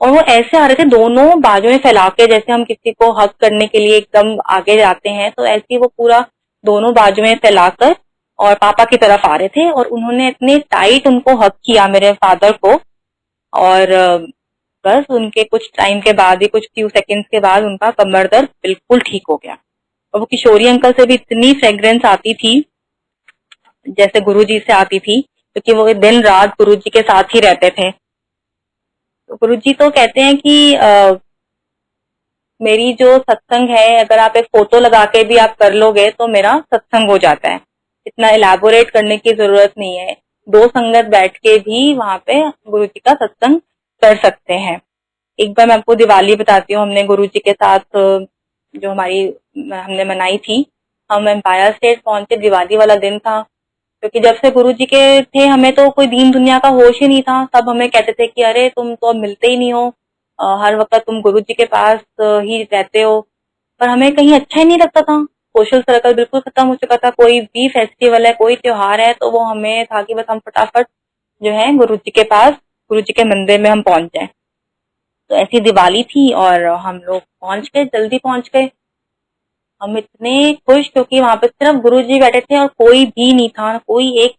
Speaker 1: और वो ऐसे आ रहे थे दोनों बाजुएं फैला के, जैसे हम किसी को हक करने के लिए एकदम आगे जाते हैं, तो ऐसे ही वो पूरा दोनों बाजुएं फैलाकर और पापा की तरफ आ रहे थे। और उन्होंने इतने टाइट उनको हक किया मेरे फादर को, और बस उनके कुछ टाइम के बाद ही, कुछ फ्यू सेकंड्स के बाद उनका कमर दर्द बिल्कुल ठीक हो गया। और वो किशोरी अंकल से भी इतनी फ्रेग्रेंस आती थी जैसे गुरुजी से आती थी, क्योंकि वो दिन रात गुरुजी के साथ ही रहते थे। तो गुरुजी तो कहते हैं कि मेरी जो सत्संग है, अगर आप एक फोटो लगा के भी आप कर लोगे तो मेरा सत्संग हो जाता है, इतना इलेबोरेट करने की जरूरत नहीं है। दो संगत बैठ के भी वहां पे गुरुजी का सत्संग कर सकते हैं। एक बार मैं आपको दिवाली बताती हूँ, हमने गुरुजी के साथ जो हमने मनाई थी, हम एम्पायर स्टेट पहुंचे, दिवाली वाला दिन था। क्योंकि जब से गुरुजी के थे हमें तो कोई दीन दुनिया का होश ही नहीं था। सब हमें कहते थे कि अरे तुम तो अब मिलते ही नहीं हो, हर वक्त तुम गुरुजी के पास ही रहते हो। पर हमें कहीं अच्छा ही नहीं लगता था, सोशल सर्कल बिल्कुल खत्म हो चुका था। कोई भी फेस्टिवल है, कोई त्योहार है, तो वो हमें था कि बस हम फटाफट जो है गुरुजी के पास, गुरुजी के मंदिर में हम पहुंच जाए। तो ऐसी दिवाली थी और हम लोग पहुंच गए, जल्दी पहुंच गए। हम इतने खुश क्योंकि वहां पे सिर्फ गुरुजी बैठे थे और कोई भी नहीं था, कोई एक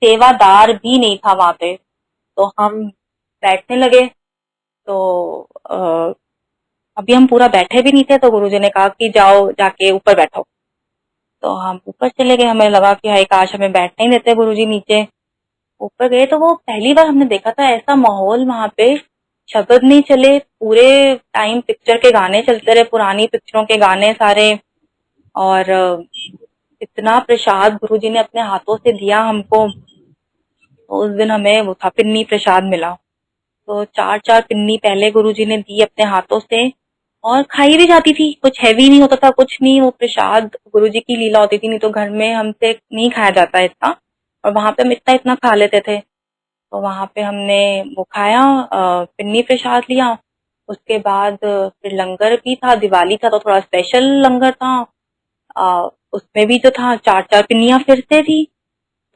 Speaker 1: सेवादार भी नहीं था वहां पे। तो हम बैठने लगे, तो अभी हम पूरा बैठे भी नहीं थे, तो गुरुजी ने कहा कि जाओ जाके ऊपर बैठो। तो हम ऊपर चले गए। हमें लगा कि हाय काश हमें बैठने ही देते गुरुजी नीचे। ऊपर गए तो वो पहली बार हमने देखा था ऐसा माहौल वहां पे शब्द नहीं चले, पूरे टाइम पिक्चर के गाने चलते रहे, पुरानी पिक्चरों के गाने सारे। और इतना प्रसाद गुरुजी ने अपने हाथों से दिया हमको। तो उस दिन हमें वो था पिन्नी प्रसाद मिला। तो 4-4 पिन्नी पहले गुरुजी ने दी अपने हाथों से, और खाई भी जाती थी, कुछ हैवी नहीं होता था, कुछ नहीं। वो प्रसाद गुरुजी की लीला होती थी, नहीं तो घर में हमसे नहीं खाया जाता इतना, और वहां पे हम इतना इतना खा लेते थे। तो वहां पे हमने वो खाया, पिन्नी प्रसाद लिया। उसके बाद फिर लंगर भी था, दिवाली था तो थोड़ा स्पेशल लंगर था। उसमें भी जो था 4-4 पिन्नियां फिर से थी,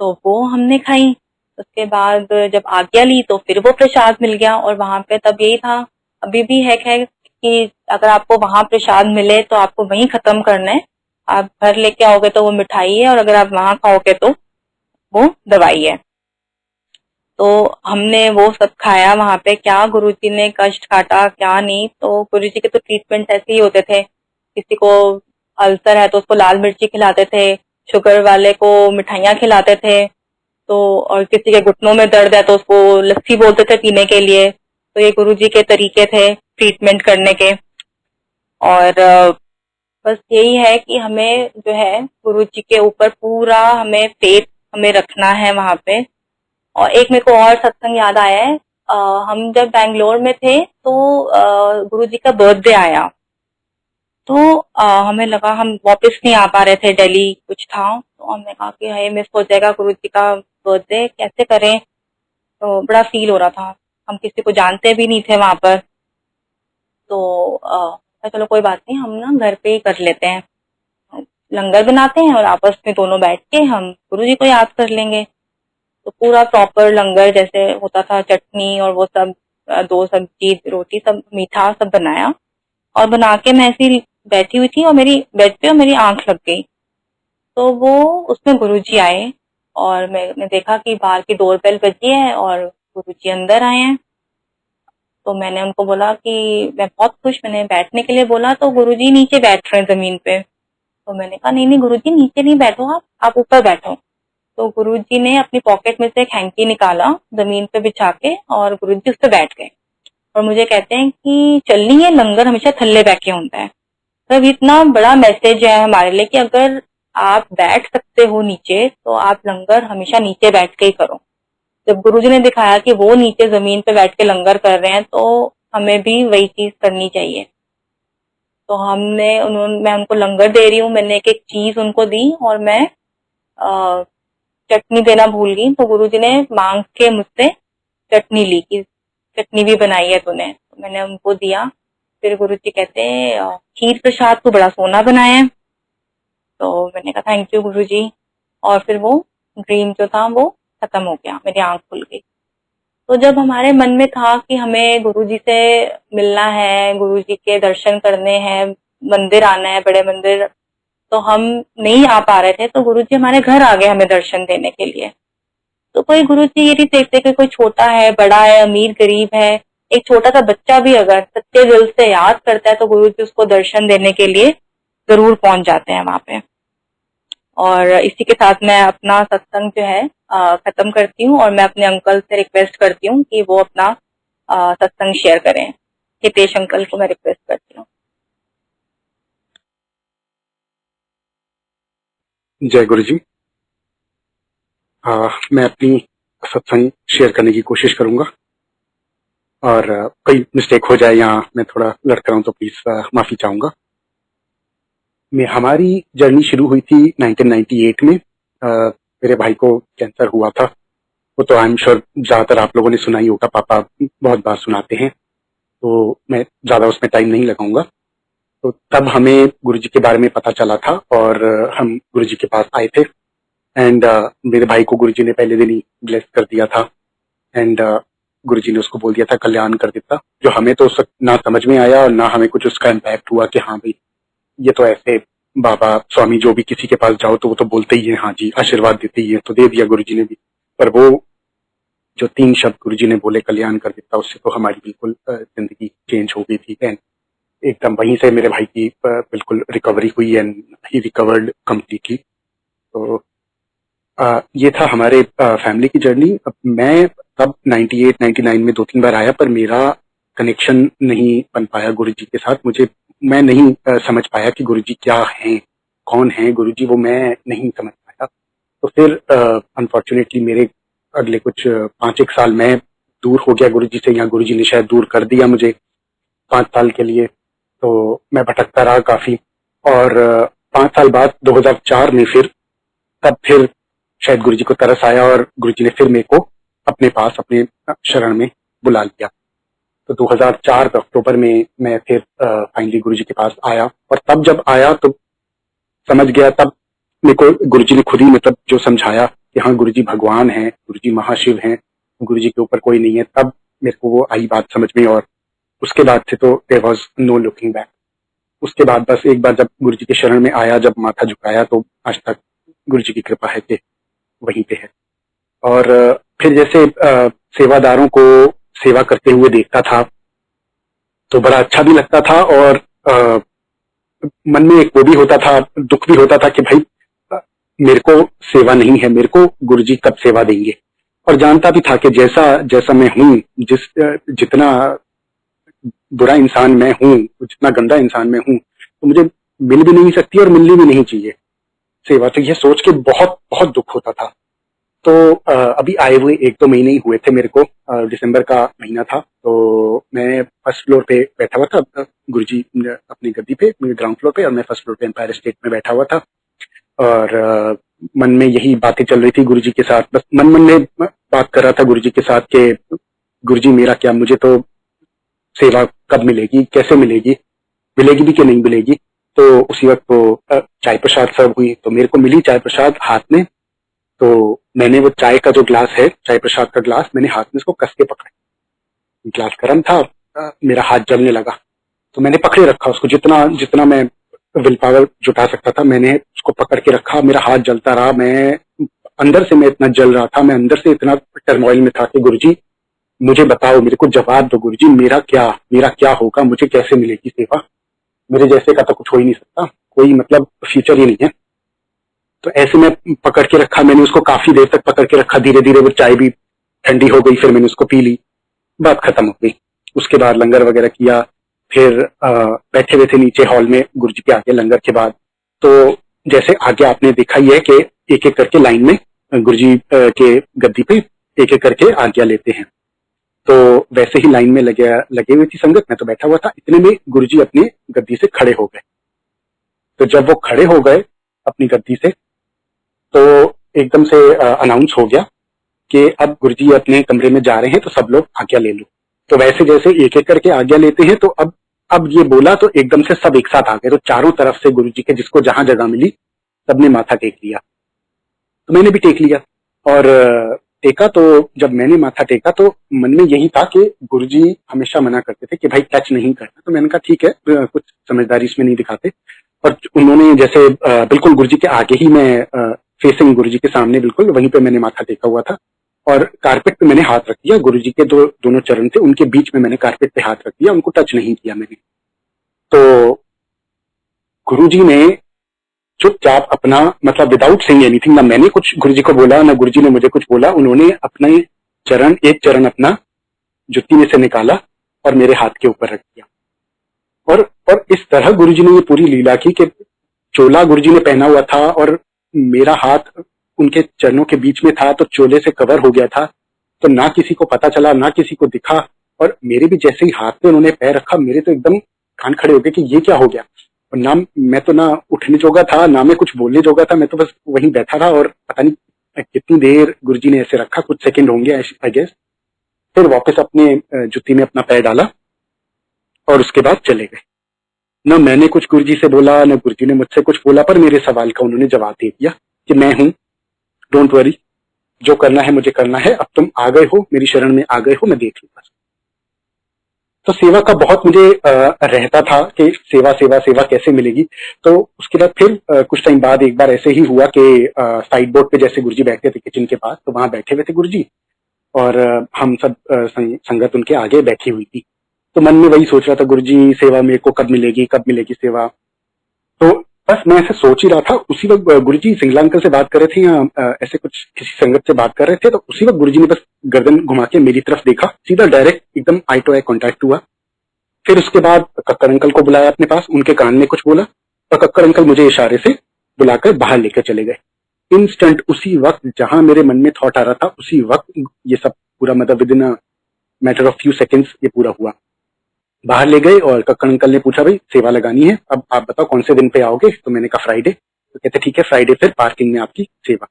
Speaker 1: तो वो हमने खाई। उसके बाद जब आज्ञा ली तो फिर वो प्रसाद मिल गया, और वहां पे तब यही था, अभी भी है कि अगर आपको वहां प्रसाद मिले तो आपको वहीं खत्म करना है। आप घर लेके आओगे तो वो मिठाई है, और अगर आप वहां खाओगे तो वो दवाई है। तो हमने वो सब खाया वहां पे। क्या गुरुजी ने कष्ट काटा क्या नहीं। तो गुरुजी के तो ट्रीटमेंट ऐसे ही होते थे, किसी को अल्सर है तो उसको लाल मिर्ची खिलाते थे, शुगर वाले को मिठाइयाँ खिलाते थे, तो और किसी के घुटनों में दर्द है तो उसको लस्सी बोलते थे पीने के लिए। तो ये गुरुजी के तरीके थे ट्रीटमेंट करने के। और बस यही है कि हमें जो है गुरुजी के ऊपर पूरा हमें फेथ हमें रखना है वहां पे। और एक मेरे को और सत्संग याद आया है, हम जब बैंगलोर में थे तो गुरुजी का बर्थडे आया। तो हमें लगा हम वापस नहीं आ पा रहे थे दिल्ली, कुछ था, तो हमने कहा कि हाय मिस हो जाएगा गुरुजी का बर्थडे, कैसे करें। तो बड़ा फील हो रहा था, हम किसी को जानते भी नहीं थे वहां पर। तो चलो कोई बात नहीं, हम ना घर पे ही कर लेते हैं, लंगर बनाते हैं और आपस में दोनों बैठ के हम गुरुजी को याद कर लेंगे। तो पूरा प्रॉपर लंगर जैसे होता था, चटनी और वो सब, 2 सब्जी रोटी सब मीठा सब बनाया। और बना के मैं ऐसी बैठी हुई थी और मेरी बेड पे और मेरी आंख लग गई। तो वो उसमें गुरुजी आए, और मैंने देखा कि बाहर की डोरबेल बजी है और गुरुजी अंदर आए हैं। तो मैंने उनको बोला कि मैं बहुत खुश, मैंने बैठने के लिए बोला तो गुरुजी नीचे बैठ रहे हैं जमीन पे। तो मैंने कहा नहीं नहीं गुरुजी नीचे नहीं बैठो, आप ऊपर बैठो। तो गुरुजी ने अपनी पॉकेट में से एक हैंकी निकाला जमीन पे बिछा के, और गुरुजी उस पर बैठ गए। और मुझे कहते हैं कि चलनी है लंगर हमेशा थल्ले बैठ के होता है। तब इतना बड़ा मैसेज है हमारे लिए कि अगर आप बैठ सकते हो नीचे तो आप लंगर हमेशा नीचे बैठ के ही करो। जब गुरुजी ने दिखाया कि वो नीचे जमीन पे बैठ के लंगर कर रहे हैं तो हमें भी वही चीज करनी चाहिए। तो मैं उनको लंगर दे रही हूँ, मैंने एक एक चीज उनको दी, और मैं चटनी देना भूल गई। तो गुरुजी ने मांग के मुझसे चटनी ली कि चटनी भी बनाई है तूने, तो मैंने उनको दिया। फिर गुरुजी कहते खीर प्रसाद तो बड़ा सोना बनाया है। तो मैंने कहा थैंक यू गुरुजी। और फिर वो ड्रीम जो था वो खत्म हो गया, मेरी आंख खुल गई। तो जब हमारे मन में था कि हमें गुरुजी से मिलना है, गुरुजी के दर्शन करने हैं, मंदिर आना है, बड़े मंदिर, तो हम नहीं आ पा रहे थे, तो गुरुजी हमारे घर आ गए हमें दर्शन देने के लिए। तो कोई गुरुजी ये नहीं देखते कि कोई छोटा है, बड़ा है, अमीर गरीब है, एक छोटा सा बच्चा भी अगर सच्चे दिल से याद करता है तो गुरुजी उसको दर्शन देने के लिए जरूर पहुंच जाते हैं वहां पे। और इसी के साथ मैं अपना सत्संग जो है खत्म करती हूँ, और मैं अपने अंकल से रिक्वेस्ट करती हूँ कि वो अपना सत्संग शेयर करें। हितेश अंकल को मैं रिक्वेस्ट करती हूँ।
Speaker 2: जय गुरु जी। मैं अपनी सत्संग शेयर करने की कोशिश करूंगा, और कई मिस्टेक हो जाए या मैं थोड़ा लड़का रहा हूं तो प्लीज माफी चाहूंगा। हमारी जर्नी शुरू हुई थी 1998 में। मेरे भाई को कैंसर हुआ था, वो तो आई एम श्योर ज्यादातर आप लोगों ने सुना ही होगा, पापा बहुत बार सुनाते हैं, तो मैं ज्यादा उसमें टाइम नहीं लगाऊंगा। तो तब हमें गुरुजी के बारे में पता चला था और हम गुरुजी के पास आए थे। एंड मेरे भाई को गुरुजी ने पहले दिन ही ब्लेस कर दिया था, एंड गुरुजी ने उसको बोल दिया था कल्याण कर देता, जो हमें तो उस वक्त ना समझ में आया और ना हमें कुछ उसका इम्पैक्ट हुआ कि हाँ भाई ये तो ऐसे बाबा स्वामी जो भी किसी के पास जाओ तो वो तो बोलते ही है हाँ जी आशीर्वाद देते ही है, तो दे दिया गुरुजी ने भी। पर वो जो 3 शब्द गुरुजी ने बोले कल्याण कर देता, उससे तो हमारी बिल्कुल जिंदगी चेंज हो गई थी। एंड एकदम वहीं से मेरे भाई की बिल्कुल रिकवरी हुई एंड ही रिकवर्ड कम्प्लीटली। तो ये था हमारे फैमिली की जर्नी। अब मैं तब 98-99 में 2-3 बार आया, पर मेरा कनेक्शन नहीं बन पाया गुरु जी के साथ। मैं नहीं समझ पाया कि गुरु जी क्या हैं, कौन हैं गुरु जी, वो मैं नहीं समझ पाया। तो फिर अनफॉर्चुनेटली मेरे अगले कुछ 5-1 साल मैं दूर हो गया गुरु जी से, या गुरु जी ने शायद दूर कर दिया मुझे 5 साल के लिए। तो मैं भटकता रहा काफी, और 5 साल बाद 2004 में फिर शायद गुरु जी को तरस आया और गुरु जी ने फिर मेरे को अपने पास, अपने शरण में बुला लिया। तो 2004 के अक्टूबर में मैं फिर फाइनली गुरु जी के पास आया, और तब जब आया तो समझ गया, तब मेरे को गुरु जी ने खुद ही मतलब जो समझाया कि हाँ गुरु जी भगवान हैं, गुरु जी महाशिव हैं, गुरु जी के ऊपर कोई नहीं है, तब मेरे को वो आई बात समझ में। और उसके बाद से तो there was no looking back. उसके बाद बस एक बार जब गुरु जी के शरण में आया, जब माथा झुकाया, तो आज तक गुरु जी की कृपा है कि वहीं पे है। और फिर जैसे सेवादारों को सेवा करते हुए देखता था तो बड़ा अच्छा भी लगता था, और मन में एक वो भी होता था, दुख भी होता था कि भाई मेरे को सेवा नहीं है, मेरे को गुरु जी कब सेवा देंगे। और जानता भी था कि जैसा जैसा मैं हूँ, जितना बुरा इंसान मैं हूँ, जितना गंदा इंसान मैं हूँ, तो मुझे मिल भी नहीं सकती और मिलनी भी नहीं चाहिए सेवा। तो ये सोच के बहुत बहुत दुख होता था। तो अभी आए हुए 1-2 महीने ही हुए थे मेरे को, दिसंबर का महीना था। तो मैं फर्स्ट फ्लोर पे बैठा हुआ था, गुरुजी अपनी गद्दी पे, ग्राउंड फ्लोर पे, और मैं फर्स्ट फ्लोर पे एम्पायर स्टेट में बैठा हुआ था। और मन में यही बातें चल रही थी गुरुजी के साथ, बस मन में बात कर रहा था गुरुजी के साथ कि गुरुजी मेरा क्या, मुझे तो सेवा कब मिलेगी, कैसे मिलेगी, मिलेगी भी कि नहीं मिलेगी। तो उसी वक्त तो चाय प्रसाद सर्व हुई, तो मेरे को मिली चाय प्रसाद हाथ में। तो मैंने वो चाय का जो ग्लास है, चाय प्रसाद का ग्लास, मैंने हाथ में उसको कस के पकड़ा। ग्लास गर्म था, मेरा हाथ जलने लगा, तो मैंने पकड़े रखा उसको, जितना जितना मैं विल पावर जुटा सकता था मैंने उसको पकड़ के रखा। मेरा हाथ जलता रहा, मैं अंदर से मैं इतना जल रहा था, मैं अंदर से इतना टर्मोइल में था कि गुरुजी मुझे बताओ, मेरे को जवाब दो गुरुजी, मेरा क्या होगा, मुझे कैसे मिलेगी सेवा, मेरे जैसे का तो कुछ हो ही नहीं सकता, कोई मतलब फ्यूचर ही नहीं है। तो ऐसे में पकड़ के रखा मैंने उसको, काफी देर तक पकड़ के रखा। धीरे धीरे वो चाय भी ठंडी हो गई, फिर मैंने उसको पी ली, बात खत्म हो गई। उसके बाद लंगर वगैरह किया, फिर बैठे हुए थे नीचे हॉल में गुरुजी के आगे लंगर के बाद। तो जैसे आगे आपने देखा ही है कि एक एक करके लाइन में गुरुजी के गद्दी पे एक एक करके आज्ञा लेते हैं। तो वैसे ही लाइन में लगे हुई थी संगत, मैं तो बैठा हुआ था। इतने में गुरुजी अपनी गद्दी से खड़े हो गए। तो जब वो खड़े हो गए अपनी गद्दी से, तो एकदम से अनाउंस हो गया कि अब गुरुजी अपने कमरे में जा रहे हैं, तो सब लोग आज्ञा ले लो। तो वैसे जैसे एक एक करके आज्ञा लेते हैं, तो अब ये बोला तो एकदम से सब एक साथ आ गए। तो चारों तरफ से गुरुजी के जिसको जहां जगह मिली सबने माथा टेक लिया। तो मैंने भी टेक लिया, और टेका। तो जब मैंने माथा टेका तो मन में यही था कि गुरुजी हमेशा मना करते थे कि भाई टच नहीं करना। तो मैंने कहा ठीक है, कुछ समझदारी इसमें नहीं दिखाते। और उन्होंने जैसे बिल्कुल गुरुजी के आगे ही, मैं फेसिंग गुरुजी के सामने बिल्कुल वहीं पे मैंने माथा टेका हुआ था, और कारपेट पे मैंने हाथ रख दिया। गुरुजी के दोनों चरण थे, उनके बीच में मैंने कारपेट पे हाथ रख दिया, उनको टच नहीं किया मैंने। तो गुरुजी ने चुपचाप अपना, मतलब विदाउट सेइंग एनीथिंग, ना मैंने कुछ गुरुजी को बोला, ना गुरुजी ने मुझे कुछ बोला, उन्होंने अपने एक चरण अपना जुत्ती में से निकाला और मेरे हाथ के ऊपर रख दिया। और इस तरह गुरुजी ने ये पूरी लीला की कि चोला गुरुजी ने पहना हुआ था और मेरा हाथ उनके चरणों के बीच में था, तो चोले से कवर हो गया था। तो ना किसी को पता चला, ना किसी को दिखा। और मेरे भी जैसे ही हाथ पे उन्होंने पैर रखा, मेरे तो एकदम कान खड़े हो गए कि ये क्या हो गया। और ना मैं तो ना उठने जोगा था, ना मैं कुछ बोलने जोगा था, मैं तो बस वहीं बैठा रहा। और पता नहीं कितनी देर गुरुजी ने ऐसे रखा, कुछ सेकंड होंगे आई गेस। फिर वापस अपने जुत्ती में अपना पैर डाला और उसके बाद चले गए। न मैंने कुछ गुरुजी से बोला, न गुरुजी ने मुझसे कुछ बोला, पर मेरे सवाल का उन्होंने जवाब दे दिया कि मैं हूं, डोंट वरी, जो करना है मुझे करना है, अब तुम आ गए हो, मेरी शरण में आ गए हो, मैं देख लूंगा। तो सेवा का बहुत मुझे रहता था कि सेवा सेवा सेवा कैसे मिलेगी। तो उसके बाद फिर कुछ टाइम बाद एक बार ऐसे ही हुआ कि साइड बोर्ड पे जैसे गुरुजी बैठते थे किचन के पास, तो वहां बैठे हुए थे गुरुजी, और हम सब संगत उनके आगे बैठी हुई थी। तो मन में वही सोच रहा था, गुरुजी सेवा मेरे को कब मिलेगी सेवा। तो बस मैं ऐसे सोच ही रहा था। उसी वक्त गुरुजी सिंगला अंकल से बात कर रहे थे, या ऐसे कुछ किसी संगत से बात कर रहे थे। तो उसी वक्त गुरुजी ने बस गर्दन घुमा के मेरी तरफ देखा, सीधा डायरेक्ट एकदम आई टू आई कॉन्टैक्ट हुआ। फिर उसके बाद कक्कड़ अंकल को बुलाया अपने पास, उनके कान में कुछ बोला और कक्कड़ अंकल मुझे इशारे से बुलाकर बाहर लेकर चले गए। इंस्टेंट उसी वक्त जहां मेरे मन में थॉट आ रहा था, उसी वक्त ये सब पूरा मतलब with in matter of few seconds ये पूरा हुआ। बाहर ले गए और कक्कड़ अंकल ने पूछा भाई सेवा लगानी है, अब आप बताओ कौन से दिन पे आओगे। तो मैंने कहा फ्राइडे। तो कहते ठीक है फ्राइडे फिर पार्किंग में आपकी सेवा।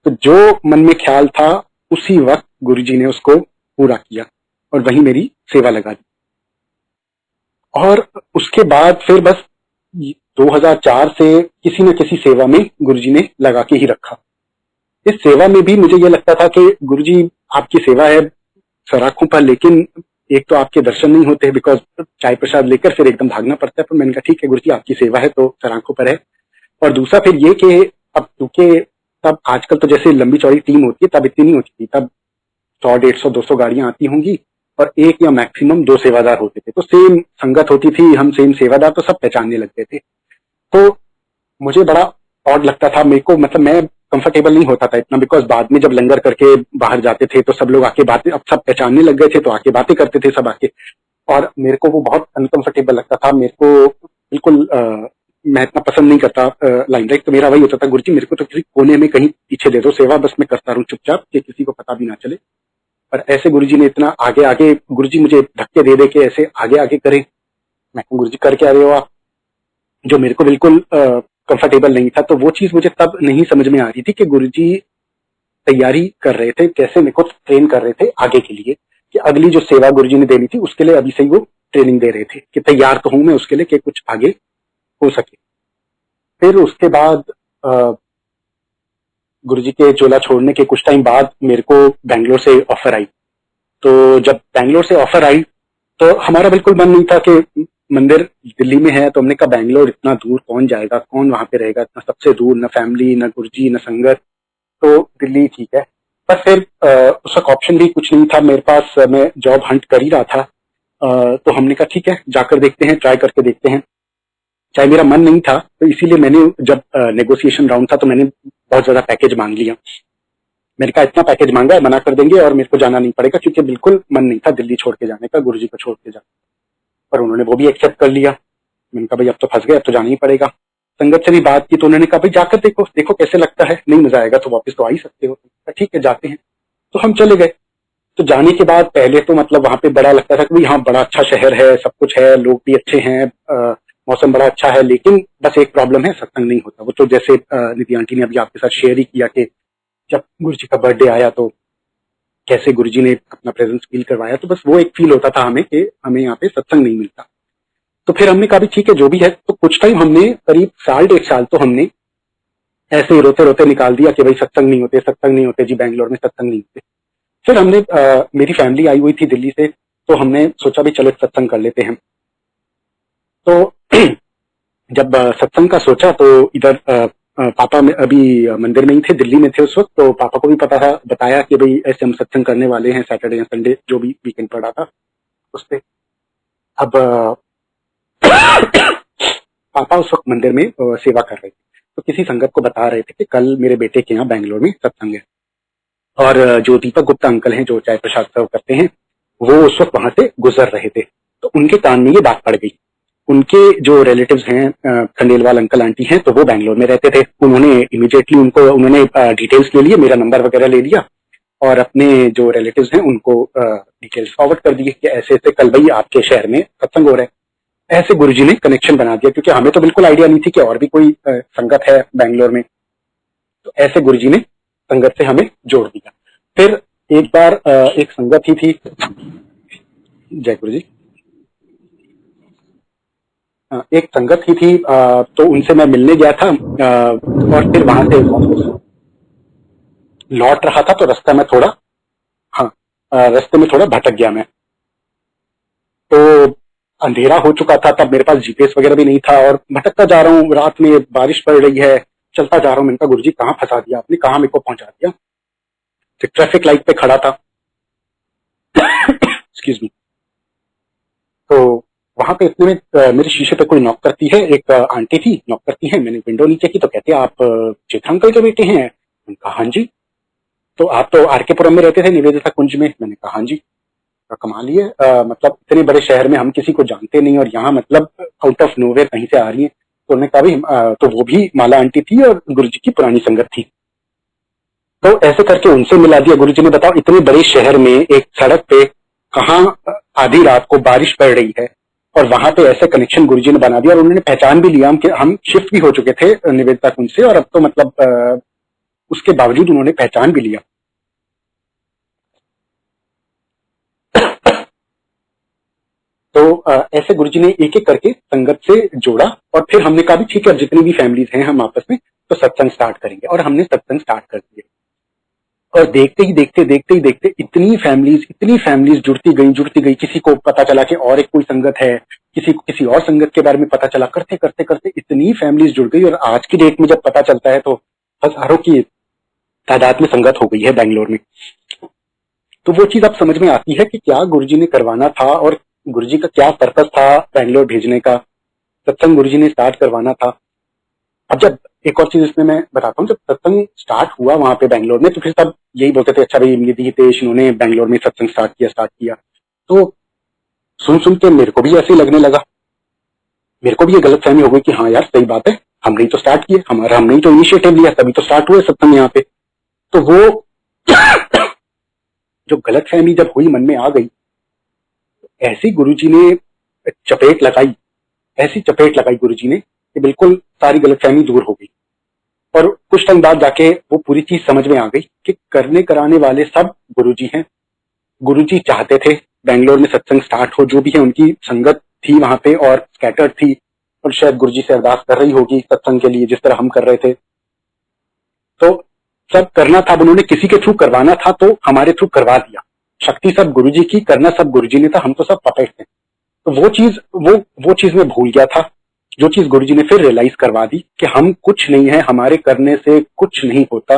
Speaker 2: तो जो मन में ख्याल था उसी वक्त गुरुजी ने उसको पूरा किया और वही मेरी सेवा लगा दी। और उसके बाद फिर बस 2004 से किसी न किसी सेवा में गुरुजी ने लगा के ही रखा। इस सेवा में भी मुझे ये लगता था कि गुरुजी आपकी सेवा है सराखों पर, लेकिन एक तो आपके दर्शन नहीं होते बिकॉज चाय प्रसाद लेकर फिर एकदम भागना पड़ता है। पर मैंने कहा ठीक है गुरुजी आपकी सेवा है तो सराखों पर है। और दूसरा फिर ये कि अब क्योंकि तब आजकल तो जैसे लंबी चौड़ी टीम होती है, तब इतनी नहीं होती थी। तब 100, 150, 200 गाड़ियां आती होंगी और एक या मैक्सिमम 2 सेवादार होते थे। तो सेम संगत होती थी, हम सेम सेवादार, तो सब पहचानने लगते थे। तो मुझे बड़ा ऑड लगता था, मेरे को मतलब मैं कंफर्टेबल नहीं होता था इतना, बिकॉज बाद में जब लंगर करके बाहर जाते थे तो सब लोग आके बातें, अब सब पहचानने लग गए थे तो आके बातें करते थे सब आके, और मेरे को वो बहुत अनकंफर्टेबल लगता था। मेरे को बिल्कुल मैं इतना पसंद नहीं करता लाइमलाइट। तो मेरा वही होता था गुरुजी मेरे को तो किसी कोने में कहीं पीछे दे दो सेवा, बस मैं करता रहूं चुपचाप कि किसी को पता भी ना चले। पर ऐसे गुरुजी ने इतना आगे आगे, गुरुजी मुझे धक्के दे दे के ऐसे आगे आगे करे। मैं गुरुजी कर क्या रहे हो आप, जो मेरे को बिल्कुल कंफर्टेबल नहीं था। तो वो चीज मुझे तब नहीं समझ में आ रही थी कि गुरुजी तैयारी कर रहे थे, कैसे मेरे को ट्रेन कर रहे थे आगे के लिए, कि अगली जो सेवा गुरुजी ने देनी थी उसके लिए अभी से ही वो ट्रेनिंग दे रहे थे कि तैयार तो हूं मैं उसके लिए कि कुछ आगे हो सके। फिर उसके बाद गुरुजी के चोला छोड़ने के कुछ टाइम बाद मेरे को बैंगलोर से ऑफर आई। तो जब बैंगलोर से ऑफर आई तो हमारा बिल्कुल मन नहीं था कि मंदिर दिल्ली में है, तो हमने कहा बैंगलोर इतना दूर कौन जाएगा, कौन वहां पे रहेगा इतना, सबसे दूर, न फैमिली न गुरुजी न संगत, तो दिल्ली ठीक है। पर फिर उस वक्त ऑप्शन भी कुछ नहीं था मेरे पास, मैं जॉब हंट कर ही रहा था। तो हमने कहा ठीक है जाकर देखते हैं, ट्राई करके देखते हैं। चाहे मेरा मन नहीं था तो इसीलिए मैंने जब नेगोशिएशन राउंड था तो मैंने बहुत ज्यादा पैकेज मांग लिया। मैंने कहा इतना पैकेज मांगा है मना कर देंगे और मेरे को जाना नहीं पड़ेगा, क्योंकि बिल्कुल मन नहीं था दिल्ली छोड़ के जाने का, गुरुजी को छोड़ के जाने। पर उन्होंने वो भी एक्सेप्ट कर लिया। मैंने कहा भाई अब तो फंस गए, अब तो जाना ही पड़ेगा। संगत से भी बात की तो उन्होंने कहा भाई जाकर देखो, देखो कैसे लगता है, नहीं मजा आएगा तो वापस तो आ ही सकते हो। ठीक है जाते हैं। तो हम चले गए। तो जाने के बाद पहले तो मतलब वहां पे बड़ा लगता था कि भाई हाँ बड़ा अच्छा शहर है, सब कुछ है, लोग भी अच्छे हैं, मौसम बड़ा अच्छा है, लेकिन बस एक प्रॉब्लम है, सत्संग नहीं होता। वो तो जैसे निधि आंटी ने अभी आपके साथ शेयर ही किया कि जब गुरुजी का बर्थडे आया तो कैसे गुरुजी ने अपना प्रेजेंस फील करवाया, तो बस वो एक फील होता था हमें कि हमें यहाँ पे सत्संग नहीं मिलता। तो फिर हमने कहा भी ठीक है जो भी है। तो कुछ टाइम हमने करीब 1.5 साल तो हमने ऐसे ही रोते रोते निकाल दिया कि भाई सत्संग नहीं होते, सत्संग नहीं होते जी, बैंगलोर में सत्संग नहीं होते। फिर हमने मेरी फैमिली आई हुई थी दिल्ली से, तो हमने सोचा भी चलो सत्संग कर लेते हैं। तो जब सत्संग का सोचा तो इधर पापा में अभी मंदिर में ही थे, दिल्ली में थे उस वक्त। तो पापा को भी पता था, बताया कि भाई ऐसे हम सत्संग करने वाले हैं सैटरडे या संडे, जो भी वीकेंड पड़ा था उस पे। अब पापा उस वक्त मंदिर में सेवा कर रहे थे, तो किसी संगत को बता रहे थे कि कल मेरे बेटे के यहाँ बैंगलोर में सत्संग है। और जो दीपक गुप्ता अंकल हैं जो चाय प्रसाद सर्व करते हैं, वो उस वक्त वहां से गुजर रहे थे। तो उनके कान में ये बात पड़ गई। उनके जो रिलेटिव्स हैं खंडेलवाल अंकल आंटी हैं, तो वो बैंगलोर में रहते थे। उन्होंने इमीडिएटली उन्होंने डिटेल्स ले लिए, मेरा नंबर वगैरह ले लिया और अपने जो रिलेटिव्स हैं उनको डिटेल्स फॉरवर्ड कर दिए कि ऐसे ऐसे कल भाई आपके शहर में सत्संग हो रहा है। ऐसे गुरुजी ने कनेक्शन बना दिया, क्योंकि हमें तो बिल्कुल आइडिया नहीं थी कि और भी कोई संगत है बैंगलोर में। तो ऐसे गुरुजी ने संगत से हमें जोड़ दिया। फिर एक बार एक संगत ही थी, जय गुरु जी, एक संगत ही थी, तो उनसे मैं मिलने गया था और फिर वहां से लौट रहा था। तो रास्ते में थोड़ा रास्ते में थोड़ा भटक गया मैं। तो अंधेरा हो चुका था, तब मेरे पास जीपीएस वगैरह भी नहीं था और भटकता जा रहा हूँ, रात में बारिश पड़ रही है, चलता जा रहा हूँ। मैंने कहा गुरुजी कहाँ फंसा दिया आपने, कहाँ मेरे को पहुंचा दिया। ट्रैफिक लाइट पे खड़ा था एक्सक्यूज मी। तो वहां पे इतने में मेरे शीशे पे कोई नॉक करती है, एक आंटी थी नॉक करती है। मैंने विंडो नीचे की तो कहते हैं आप चेतरा अंकल के बेटे हैं। मैंने कहा हाँ जी। तो आप तो आर के पुरम में रहते थे, निवेदिता कुंज में। मैंने कहा हाँ जी। कमाल ही है, मतलब इतने बड़े शहर में हम किसी को जानते नहीं और यहाँ मतलब आउट ऑफ नोवेयर कहीं से आ रही है। तो उन्होंने कहा भी तो वो भी माला आंटी थी और गुरुजी की पुरानी संगत थी। तो ऐसे करके उनसे मिला दिया। गुरुजी ने बताओ इतने बड़े शहर में एक सड़क पे कहाँ आधी रात को बारिश पड़ रही है और वहां पे ऐसे कनेक्शन गुरुजी ने बना दिया। और उन्होंने पहचान भी लिया हम शिफ्ट भी हो चुके थे निवेदिता कुंज से, और अब तो मतलब उसके बावजूद उन्होंने पहचान भी लिया। तो ऐसे गुरुजी ने एक एक करके संगत से जोड़ा और फिर हमने कहा भी ठीक है, जितनी भी फैमिलीज हैं हम आपस में तो सत्संग स्टार्ट करेंगे। और हमने सत्संग स्टार्ट कर दिए और देखते ही देखते इतनी फैमिलीज जुड़ती गई। किसी को पता चला कि और एक कोई संगत है, किसी को किसी और संगत के बारे में पता चला। करते करते इतनी फैमिलीज जुड़ गई और आज की डेट में जब पता चलता है तो हजारों की तादाद में संगत हो गई है बेंगलोर में। तो वो चीज अब समझ में आती है कि क्या गुरुजी ने करवाना था और गुरुजी का क्या पर्पस था बेंगलोर भेजने का। सत्संग गुरुजी ने स्टार्ट करवाना था। अब जब एक और चीज इसमें मैं बताता हूँ, जब सत्संग स्टार्ट हुआ वहां पे बेंगलोर में तो फिर सब यही बोलते थे अच्छा भाई निधि हितेश इन्होंने बेंगलोर में सत्संग स्टार्ट किया। तो सुन के मेरे को भी ऐसे ही लगने लगा। मेरे को भी ये गलतफहमी हो गई कि हाँ यार सही बात है, हमने ही तो स्टार्ट किए, हमने ही तो इनिशिएटिव लिया, तभी तो स्टार्ट हुए सत्संग यहाँ पे। तो वो जो गलतफहमी जब हुई मन में आ गई, ऐसी गुरुजी ने चपेट लगाई गुरुजी ने कि बिल्कुल सारी गलतफहमी दूर हो गई। और कुछ टाइम बाद जाके वो पूरी चीज समझ में आ गई कि करने कराने वाले सब गुरुजी हैं। गुरुजी चाहते थे बेंगलोर में सत्संग स्टार्ट हो, जो भी है उनकी संगत थी वहां पे और स्कैटर्ड थी और शायद गुरुजी से अरदास कर रही होगी सत्संग के लिए जिस तरह हम कर रहे थे। तो सब करना था, उन्होंने किसी के थ्रू करवाना था तो हमारे थ्रू करवा दिया। शक्ति सब गुरुजी की, करना सब गुरुजी ने था, हम तो सब पपेट थे। तो वो चीज मैं भूल गया था, जो चीज गुरुजी ने फिर रियलाइज करवा दी कि हम कुछ नहीं है, हमारे करने से कुछ नहीं होता,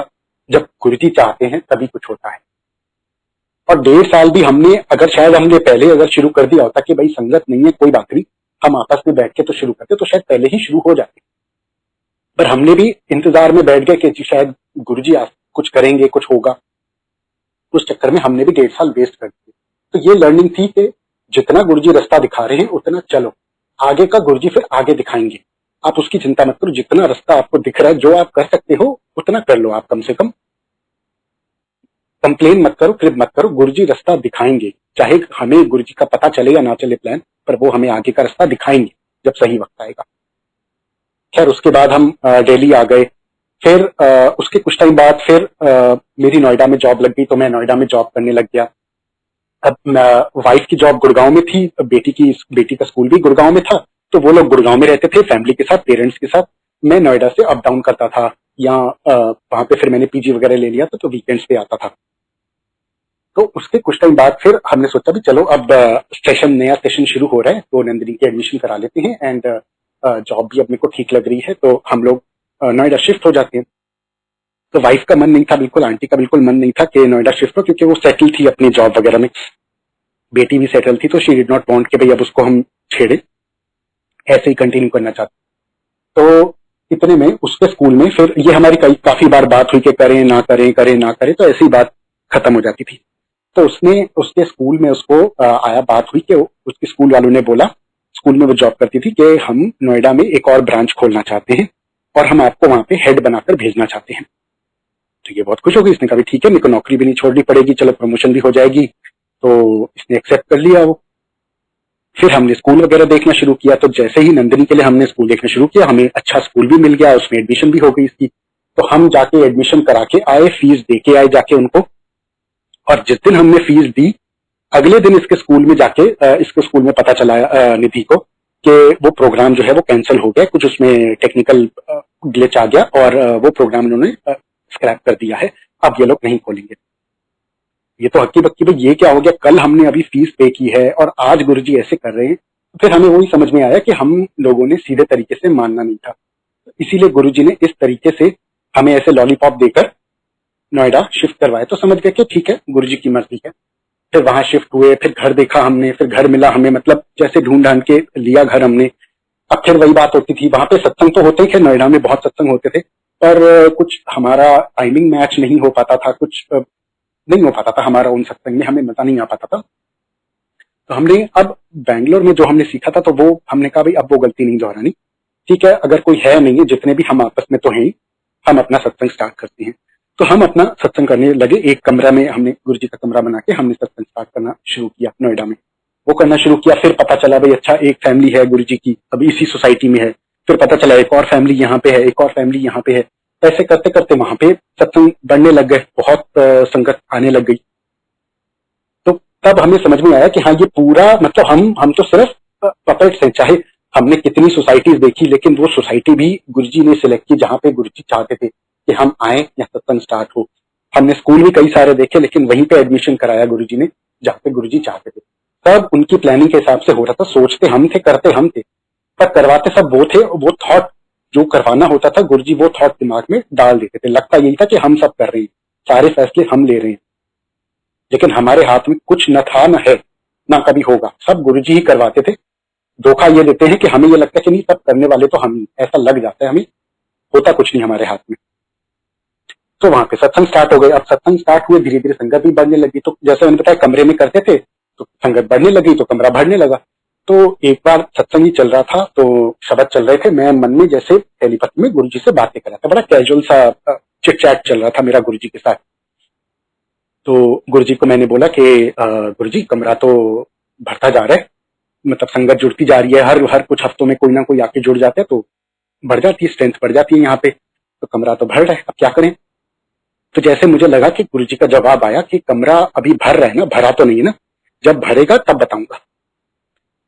Speaker 2: जब गुरुजी चाहते हैं तभी कुछ होता है। और 1.5 साल भी हमने हमने पहले अगर शुरू कर दिया होता कि भाई संगत नहीं है कोई बात नहीं, हम आपस में बैठ के तो शुरू करते तो शायद पहले ही शुरू हो जाते। पर हमने भी इंतजार में बैठ गए कि शायद गुरुजी कुछ करेंगे, कुछ होगा। उस चक्कर में हमने भी 1.5 साल वेस्ट कर दिए। तो ये लर्निंग थी कि जितना गुरुजी रास्ता दिखा रहे हैं उतना चलो, आगे का गुरुजी फिर आगे दिखाएंगे, आप उसकी चिंता मत करो। जितना रास्ता आपको दिख रहा है, जो आप कर सकते हो उतना कर लो। आप कम से कम कंप्लेन मत करो, क्रिप मत करो, गुरुजी रास्ता दिखाएंगे। चाहे हमें गुरुजी का पता चले या ना चले प्लान, पर वो हमें आगे का रास्ता दिखाएंगे जब सही वक्त आएगा। खैर उसके बाद हम दिल्ली आ गए। फिर उसके कुछ टाइम बाद फिर मेरी नोएडा में जॉब लग गई, तो मैं नोएडा में जॉब करने लग गया। अब वाइफ की जॉब गुड़गांव में थी, बेटी का स्कूल भी गुड़गांव में था, तो वो लोग गुड़गांव में रहते थे फैमिली के साथ, पेरेंट्स के साथ। मैं नोएडा से अप डाउन करता था यहाँ वहां पे। फिर मैंने पीजी वगैरह ले लिया तो वीकेंड्स पे आता था। तो उसके कुछ टाइम बाद फिर हमने सोचा भी चलो अब नया सेशन शुरू हो रहा है तो नंदिनी की एडमिशन करा लेते हैं, एंड जॉब भी अब मेरे को ठीक लग रही है तो हम लोग नोएडा शिफ्ट हो जाते हैं। तो वाइफ का मन नहीं था बिल्कुल, आंटी का बिल्कुल मन नहीं था कि नोएडा शिफ्ट हो, क्योंकि वो सेटल थी अपनी जॉब वगैरह में, बेटी भी सेटल थी, तो शी डिड नॉट वांट कि भाई अब उसको हम छेड़े, ऐसे ही कंटिन्यू करना चाहते। तो इतने में उसके स्कूल में फिर ये हमारी काफी बार बात हुई कि करें ना करें, तो ऐसी बात खत्म हो जाती थी। तो उसके स्कूल में उसको आया बात हुई कि उसके स्कूल वालों ने बोला, स्कूल में वो जॉब करती थी, कि हम नोएडा में एक और ब्रांच खोलना चाहते हैं और हम आपको वहां पे हेड बनाकर भेजना चाहते हैं। तो ये बहुत खुश हो गई, इसने कहा ठीक है, मेरे को नौकरी भी नहीं छोड़नी पड़ेगी, चलो प्रमोशन भी हो जाएगी। तो इसने एक्सेप्ट कर लिया वो। फिर हमने स्कूल वगैरह देखना शुरू किया। तो जैसे ही नंदिनी के लिए हमने स्कूल देखना शुरू किया, हमें अच्छा स्कूल भी मिल गया, उसमें एडमिशन भी हो गई इसकी। तो हम जाके एडमिशन करा के आए, फीस दे के आए जाके उनको। और जिस दिन हमने फीस दी, अगले दिन इसके स्कूल में जाके इसके स्कूल में पता चला निधि को कि वो प्रोग्राम जो है वो कैंसिल हो गया, कुछ उसमें टेक्निकल ग्लिच आ गया और वो प्रोग्राम इन्होंने स्क्रैप कर दिया है, अब ये लोग नहीं खोलेंगे। ये तो हक्की बक्की भाई, ये क्या हो गया, कल हमने अभी फीस पे की है और आज गुरुजी ऐसे कर रहे हैं। तो फिर हमें वही समझ में आया कि हम लोगों ने सीधे तरीके से मानना नहीं था, इसीलिए गुरुजी ने इस तरीके से हमें ऐसे लॉलीपॉप देकर नोएडा शिफ्ट करवाया। तो समझ गए कि ठीक है गुरुजी की मर्जी है। फिर वहां शिफ्ट हुए, फिर घर देखा हमने, फिर घर मिला हमें, मतलब जैसे ढूंढ ढांड के लिया घर हमने। अब फिर वही बात होती थी, वहां पे सत्संग तो होते ही थे, नोएडा में बहुत सत्संग होते थे, पर कुछ हमारा टाइमिंग मैच नहीं हो पाता था, कुछ नहीं हो पाता था हमारा उन सत्संग में, हमें मजा नहीं आ पाता था। तो हमने अब बैंगलोर में जो हमने सीखा था, तो वो हमने कहा भाई अब वो गलती नहीं दोहरानी। ठीक है, अगर कोई है नहीं है, जितने भी हम आपस में तो हैं, हम अपना सत्संग स्टार्ट करते हैं। तो हम अपना सत्संग करने लगे। एक कमरा में हमने गुरु जी का कमरा बना के हमने सत्संग स्टार्ट करना शुरू किया नोएडा में। वो करना शुरू किया, फिर पता चला भाई अच्छा एक फैमिली है गुरु जी की अभी इसी सोसाइटी में है, फिर पता चला एक और फैमिली यहाँ पे है, एक और फैमिली यहाँ पे है। ऐसे करते करते वहां पे सत्संग बढ़ने लग गए, बहुत संगत आने लग गई। तो तब हमें समझ में आया कि हाँ ये पूरा मतलब हम तो सिर्फ पपेट्स हैं। चाहे हमने कितनी सोसाइटीज देखी, लेकिन वो सोसाइटी भी गुरुजी ने सिलेक्ट की जहाँ पे गुरुजी चाहते थे कि हम आए या सत्संग स्टार्ट हो। हमने स्कूल भी कई सारे देखे, लेकिन वहीं पे एडमिशन कराया गुरुजी ने जहाँ पे गुरुजी चाहते थे। सब उनकी प्लानिंग के हिसाब से हो रहा था। सोचते हम थे, करते हम थे, पर करवाते सब वो थे। वो थॉट जो करवाना होता था गुरुजी वो थॉट दिमाग में डाल देते थे। लगता यही था कि हम सब कर रहे हैं, सारे फैसले हम ले रहे हैं, लेकिन हमारे हाथ में कुछ न था, न है, ना कभी होगा। सब गुरुजी ही करवाते थे। धोखा ये देते हैं कि हमें ये लगता है कि नहीं सब करने वाले तो हम ही, ऐसा लग जाता है हमें, होता कुछ नहीं हमारे हाथ में। तो वहां पे सत्संग स्टार्ट हो गए। अब सत्संग स्टार्ट हुए, धीरे धीरे संगत भी बढ़ने लगी। तो जैसे मैंने बताया कमरे में करते थे तो संगत बढ़ने लगी तो कमरा भरने लगा। तो एक बार सत्संग ही चल रहा था, तो शब्द चल रहे थे, मैं मन में जैसे टेलीपैथ में गुरुजी से बातें कर रहा था, बड़ा कैजुअल सा चिट चैट चल रहा था मेरा गुरुजी के साथ। तो गुरुजी को मैंने बोला कि गुरुजी कमरा तो भरता जा रहा है, मतलब संगत जुड़ती जा रही है, हर कुछ हफ्तों में कोई ना कोई आके जुड़ जाते हैं तो बढ़ जाती है, स्ट्रेंथ बढ़ जाती है यहाँ पे। तो कमरा तो भर रहा है, अब क्या करें। तो जैसे मुझे लगा कि गुरुजी का जवाब आया कि कमरा अभी भर रहा है ना, भरा तो नहीं है ना, जब भरेगा तब बताऊंगा।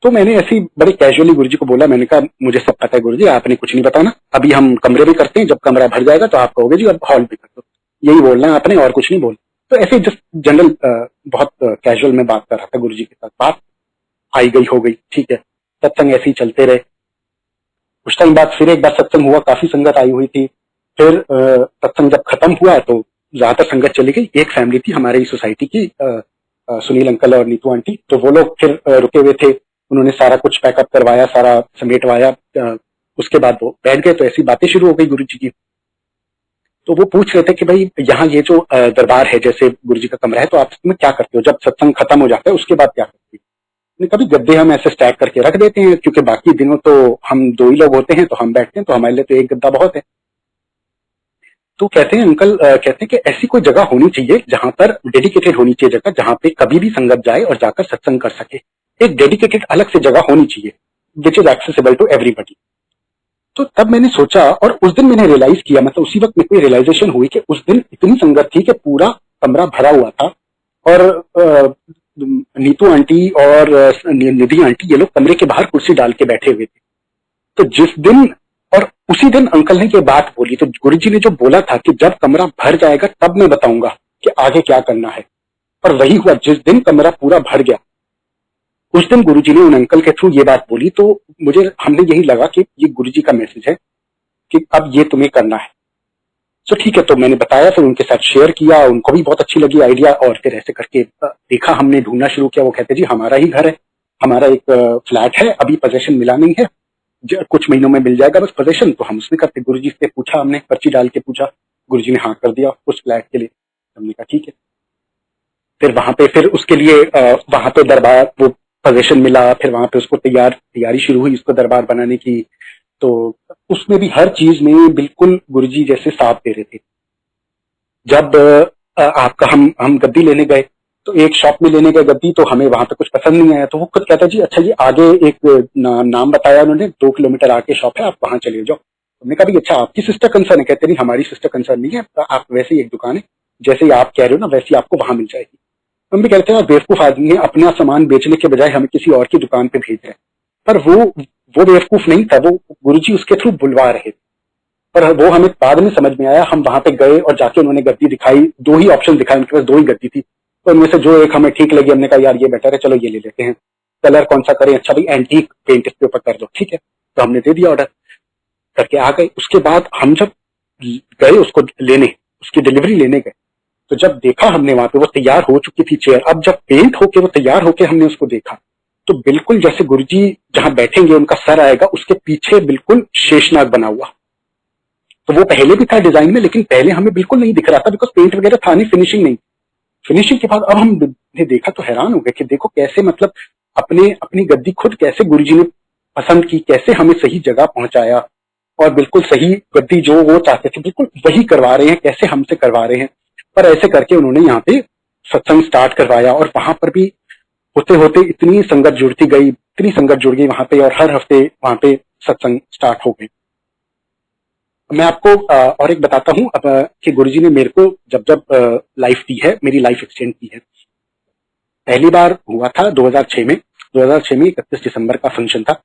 Speaker 2: तो मैंने ऐसी बड़े कैजुअली गुरुजी को बोला, मैंने कहा मुझे सब पता है गुरुजी, आपने कुछ नहीं बताना, अभी हम कमरे भी करते हैं, जब कमरा भर जाएगा तो आप कहोगे जी अब हॉल भी कर दो, यही बोलना है आपने और कुछ नहीं बोलना। तो ऐसे जस्ट जनरल बहुत कैजुअल में बात कर रहा था गुरुजी के साथ। बात आई गई हो गई, ठीक है, सत्संग ऐसे ही चलते रहे। कुछ टाइम बाद फिर एक बार सत्संग हुआ, काफी संगत आई हुई थी। फिर सत्संग जब खत्म हुआ तो ज्यादातर संगत चली गई। एक फैमिली थी हमारे ही सोसाइटी की, सुनील अंकल और नीतू आंटी, तो वो लोग फिर रुके हुए थे। उन्होंने सारा कुछ पैकअप करवाया, सारा समेटवाया, उसके बाद वो बैठ गए। तो ऐसी बातें शुरू हो गई गुरुजी की। तो वो पूछ रहे थे कि भाई यहाँ ये जो दरबार है, जैसे गुरुजी का कमरा है, तो आप इसमें क्या करते हो, जब सत्संग खत्म हो जाता है उसके बाद क्या करते हो। कभी गद्दे हम ऐसे स्टैक करके रख देते हैं, क्योंकि बाकी दिनों तो हम दो ही लोग होते हैं, तो हम बैठते हैं, तो हमारे लिए तो एक गद्दा बहुत है। तो कहते हैं अंकल, कहते हैं कि ऐसी कोई जगह होनी चाहिए जहां पर डेडिकेटेड होनी चाहिए जगह, जहां पे कभी भी संगत जाए और जाकर सत्संग कर सके। एक डेडिकेटेड अलग से जगह होनी चाहिए which is accessible to everybody. तो तब मैंने सोचा और उस दिन मैंने रियलाइज किया, मतलब उसी वक्त मेरे को रियलाइजेशन हुई कि उस दिन इतनी संगत थी कि पूरा कमरा भरा हुआ था। और नीतू आंटी और निधि आंटी ये लोग कमरे के बाहर कुर्सी डाल के बैठे हुए थे। तो जिस दिन और उसी दिन अंकल ने ये बात बोली, तो गुरुजी ने जो बोला था कि जब कमरा भर जाएगा तब मैं बताऊंगा कि आगे क्या करना है, और वही हुआ। जिस दिन कमरा पूरा भर गया उस दिन गुरुजी ने उन अंकल के थ्रू ये बात बोली। तो हमने यही लगा कि ये गुरुजी का मैसेज है कि अब ये तुम्हें करना है। तो ठीक है, तो मैंने बताया, फिर उनके साथ शेयर किया, उनको भी बहुत अच्छी लगी आइडिया। और फिर ऐसे करके देखा, हमने ढूंढना शुरू किया। वो कहते जी हमारा ही घर है, हमारा एक फ्लैट है, अभी पोजेशन मिला नहीं है, कुछ महीनों में मिल जाएगा बस पोजेशन। तो हम उसमें करते। गुरुजी से पूछा, हमने पर्ची डाल के पूछा, गुरुजी ने हाँ कर दिया उस फ्लैट के लिए। हमने कहा ठीक है। फिर वहां पे फिर उसके लिए वहां पे दरबार वो पोजेशन मिला, फिर वहां पे उसको तैयारी शुरू हुई उसको दरबार बनाने की। तो उसमें भी हर चीज में बिल्कुल गुरुजी जैसे साथ दे रहे थे। जब आपका हम गद्दी लेने गए, तो एक शॉप में लेने गए गद्दी, तो हमें वहां पे कुछ पसंद नहीं आया। तो वो खुद कहता जी अच्छा ये आगे एक नाम बताया उन्होंने, 2 किलोमीटर आगे शॉप है, आप वहां चले जाओ। हमने कहा अच्छा आपकी सिस्टर कंसर्न है। कहते नहीं हमारी सिस्टर कंसर्न नहीं है, आप वैसे ही एक दुकान है, जैसे ही आप कह रहे हो ना वैसे ही आपको वहां मिल जाएगी। हम भी कहते हैं बेवकूफ आदमी है, अपना सामान बेचने के बजाय हमें किसी और की दुकान पे भेज रहे हैं। पर वो बेवकूफ नहीं था, वो गुरुजी उसके थ्रू बुलवा रहे थे। पर वो हमें बाद में समझ में आया। हम वहां पे गए और जाके उन्होंने गद्दी दिखाई, 2 ही ऑप्शन दिखाए, उनके पास 2 ही गद्दी थी। तो उनमें से जो एक हमें ठीक लगी, हमने कहा यार ये बेटर है, चलो ये ले लेते हैं। कलर कौन सा करें, अच्छा भाई एंटीक पेंट इसके ऊपर कर दो, ठीक है। तो हमने दे दिया ऑर्डर करके आ गए। उसके बाद हम जब गए उसको लेने, उसकी डिलीवरी लेने गए, तो जब देखा हमने वहां पे वो तैयार हो चुकी थी चेयर। अब जब पेंट होके वो तैयार होके हमने उसको देखा, तो बिल्कुल जैसे गुरुजी जहां बैठेंगे उनका सर आएगा, उसके पीछे बिल्कुल शेषनाग बना हुआ। तो वो पहले भी था डिजाइन में, लेकिन पहले हमें बिल्कुल नहीं दिख रहा था बिकॉज पेंट वगैरह था नहीं, फिनिशिंग नहीं। फिनिशिंग के बाद अब हमने देखा तो हैरान हो गए कि देखो कैसे मतलब अपनी गद्दी खुद कैसे गुरुजी ने पसंद की, कैसे हमें सही जगह पहुंचाया और बिल्कुल सही गद्दी जो वो चाहते थे बिल्कुल वही करवा रहे हैं, कैसे हमसे करवा रहे हैं। पर ऐसे करके उन्होंने यहाँ पे सत्संग स्टार्ट करवाया और वहां पर भी होते होते इतनी संगत जुड़ती गई, इतनी संगत जुड़ गई वहां पे, और हर हफ्ते वहां पे सत्संग स्टार्ट हो गए। मैं आपको और एक बताता हूँ कि गुरुजी ने मेरे को जब जब लाइफ दी है, मेरी लाइफ एक्सटेंड की है। पहली बार हुआ था 2006 में। 2006 में 31 दिसंबर का फंक्शन था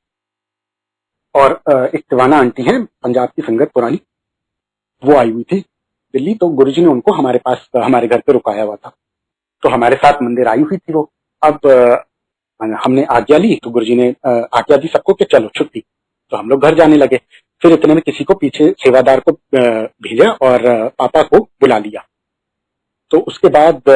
Speaker 2: और एक तिवाना आंटी है पंजाब की संगत पुरानी, वो आई हुई थी दिल्ली। तो गुरुजी ने उनको हमारे पास हमारे घर पे रुकाया हुआ था, तो हमारे साथ मंदिर आई हुई थी वो। अब हमने आज्ञा ली तो गुरुजी ने आज्ञा दी सबको कि चलो छुट्टी, तो हम लोग घर जाने लगे। फिर इतने में किसी को पीछे सेवादार को भेजा और पापा को बुला लिया। तो उसके बाद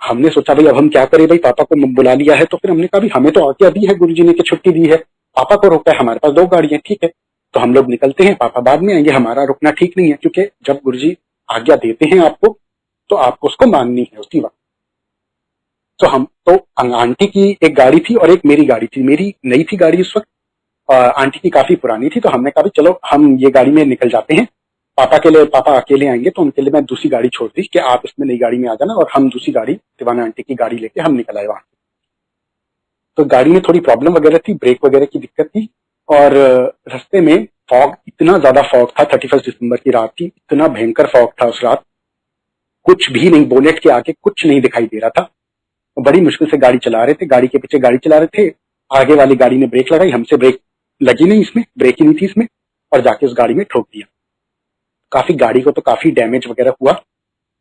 Speaker 2: हमने सोचा भाई अब हम क्या करें, भाई पापा को बुला लिया है तो फिर हमने कहा भाई हमें तो आज्ञा दी है गुरुजी ने कि छुट्टी दी है, पापा को रोका है, हमारे पास 2 गाड़ियां, ठीक है तो हम लोग निकलते हैं, पापा बाद में आएंगे, हमारा रुकना ठीक नहीं है, क्योंकि जब गुरुजी आज्ञा देते हैं आपको तो आपको उसको माननी है उसी वक्त। तो हम तो आंटी की एक गाड़ी थी और एक मेरी गाड़ी थी, मेरी नई थी गाड़ी उस वक्त, आंटी की काफी पुरानी थी। तो हमने कहा चलो हम ये गाड़ी में निकल जाते हैं, पापा के लिए, पापा अकेले आएंगे तो उनके लिए मैं दूसरी गाड़ी छोड़ दी कि आप इसमें नई गाड़ी में आ जाना, और हम दूसरी गाड़ी तिवाना आंटी की गाड़ी लेके हम निकल आए वहां। तो गाड़ी में थोड़ी प्रॉब्लम वगैरह थी, ब्रेक वगैरह की दिक्कत थी, और रास्ते में फॉग, इतना ज्यादा फॉग था, 31 दिसंबर की रात थी, इतना भयंकर फॉग था उस रात, कुछ भी नहीं, बोनेट के आगे कुछ नहीं दिखाई दे रहा था। बड़ी मुश्किल से गाड़ी चला रहे थे, गाड़ी के पीछे गाड़ी चला रहे थे, आगे वाली गाड़ी ने ब्रेक लगाई, हमसे ब्रेक लगी नहीं, इसमें ब्रेक ही नहीं थी इसमें, और जाके उस गाड़ी में ठोक दिया। काफी गाड़ी को तो काफी डैमेज वगैरह हुआ,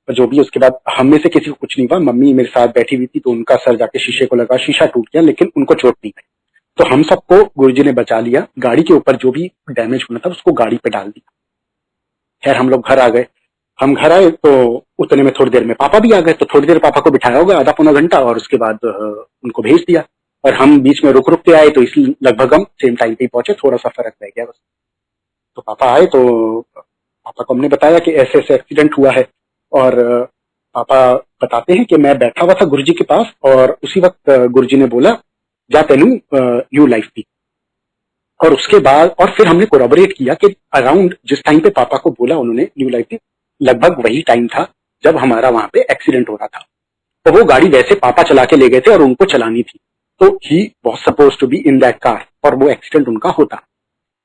Speaker 2: पर जो भी उसके बाद हम में से किसी को कुछ नहीं हुआ। मम्मी मेरे साथ बैठी हुई थी तो उनका सर जाके शीशे को लगा, शीशा टूट गया, लेकिन उनको चोट नहीं आई। तो हम सबको गुरुजी ने बचा लिया, गाड़ी के ऊपर जो भी डैमेज होना था उसको गाड़ी पे डाल दिया। खैर हम लोग घर आ गए। हम घर आए तो उतने में थोड़ी देर में पापा भी आ गए, तो थोड़ी देर पापा को बिठाया होगा, आधा पौना घंटा, और उसके बाद उनको भेज दिया। और हम बीच में रुक रुक के आए तो इसलिए लगभग हम सेम टाइम पे पहुंचे, थोड़ा सा फर्क रह गया बस। तो पापा आए तो पापा को हमने बताया कि ऐसे ऐसे एक्सीडेंट हुआ है, और पापा बताते हैं कि मैं बैठा हुआ था गुरुजी के पास और उसी वक्त गुरुजी ने बोला जा तेनू न्यू लाइफ दी। और उसके बाद और फिर हमने कोराबोरेट किया कि अराउंड जिस टाइम पे पापा को बोला उन्होंने न्यू लाइफ दी, लगभग वही टाइम था जब हमारा वहां पे एक्सीडेंट हो रहा था। तो वो गाड़ी वैसे पापा चला के ले गए थे और उनको चलानी थी, तो he was suppose to be in that car, और वो एक्सीडेंट उनका होता।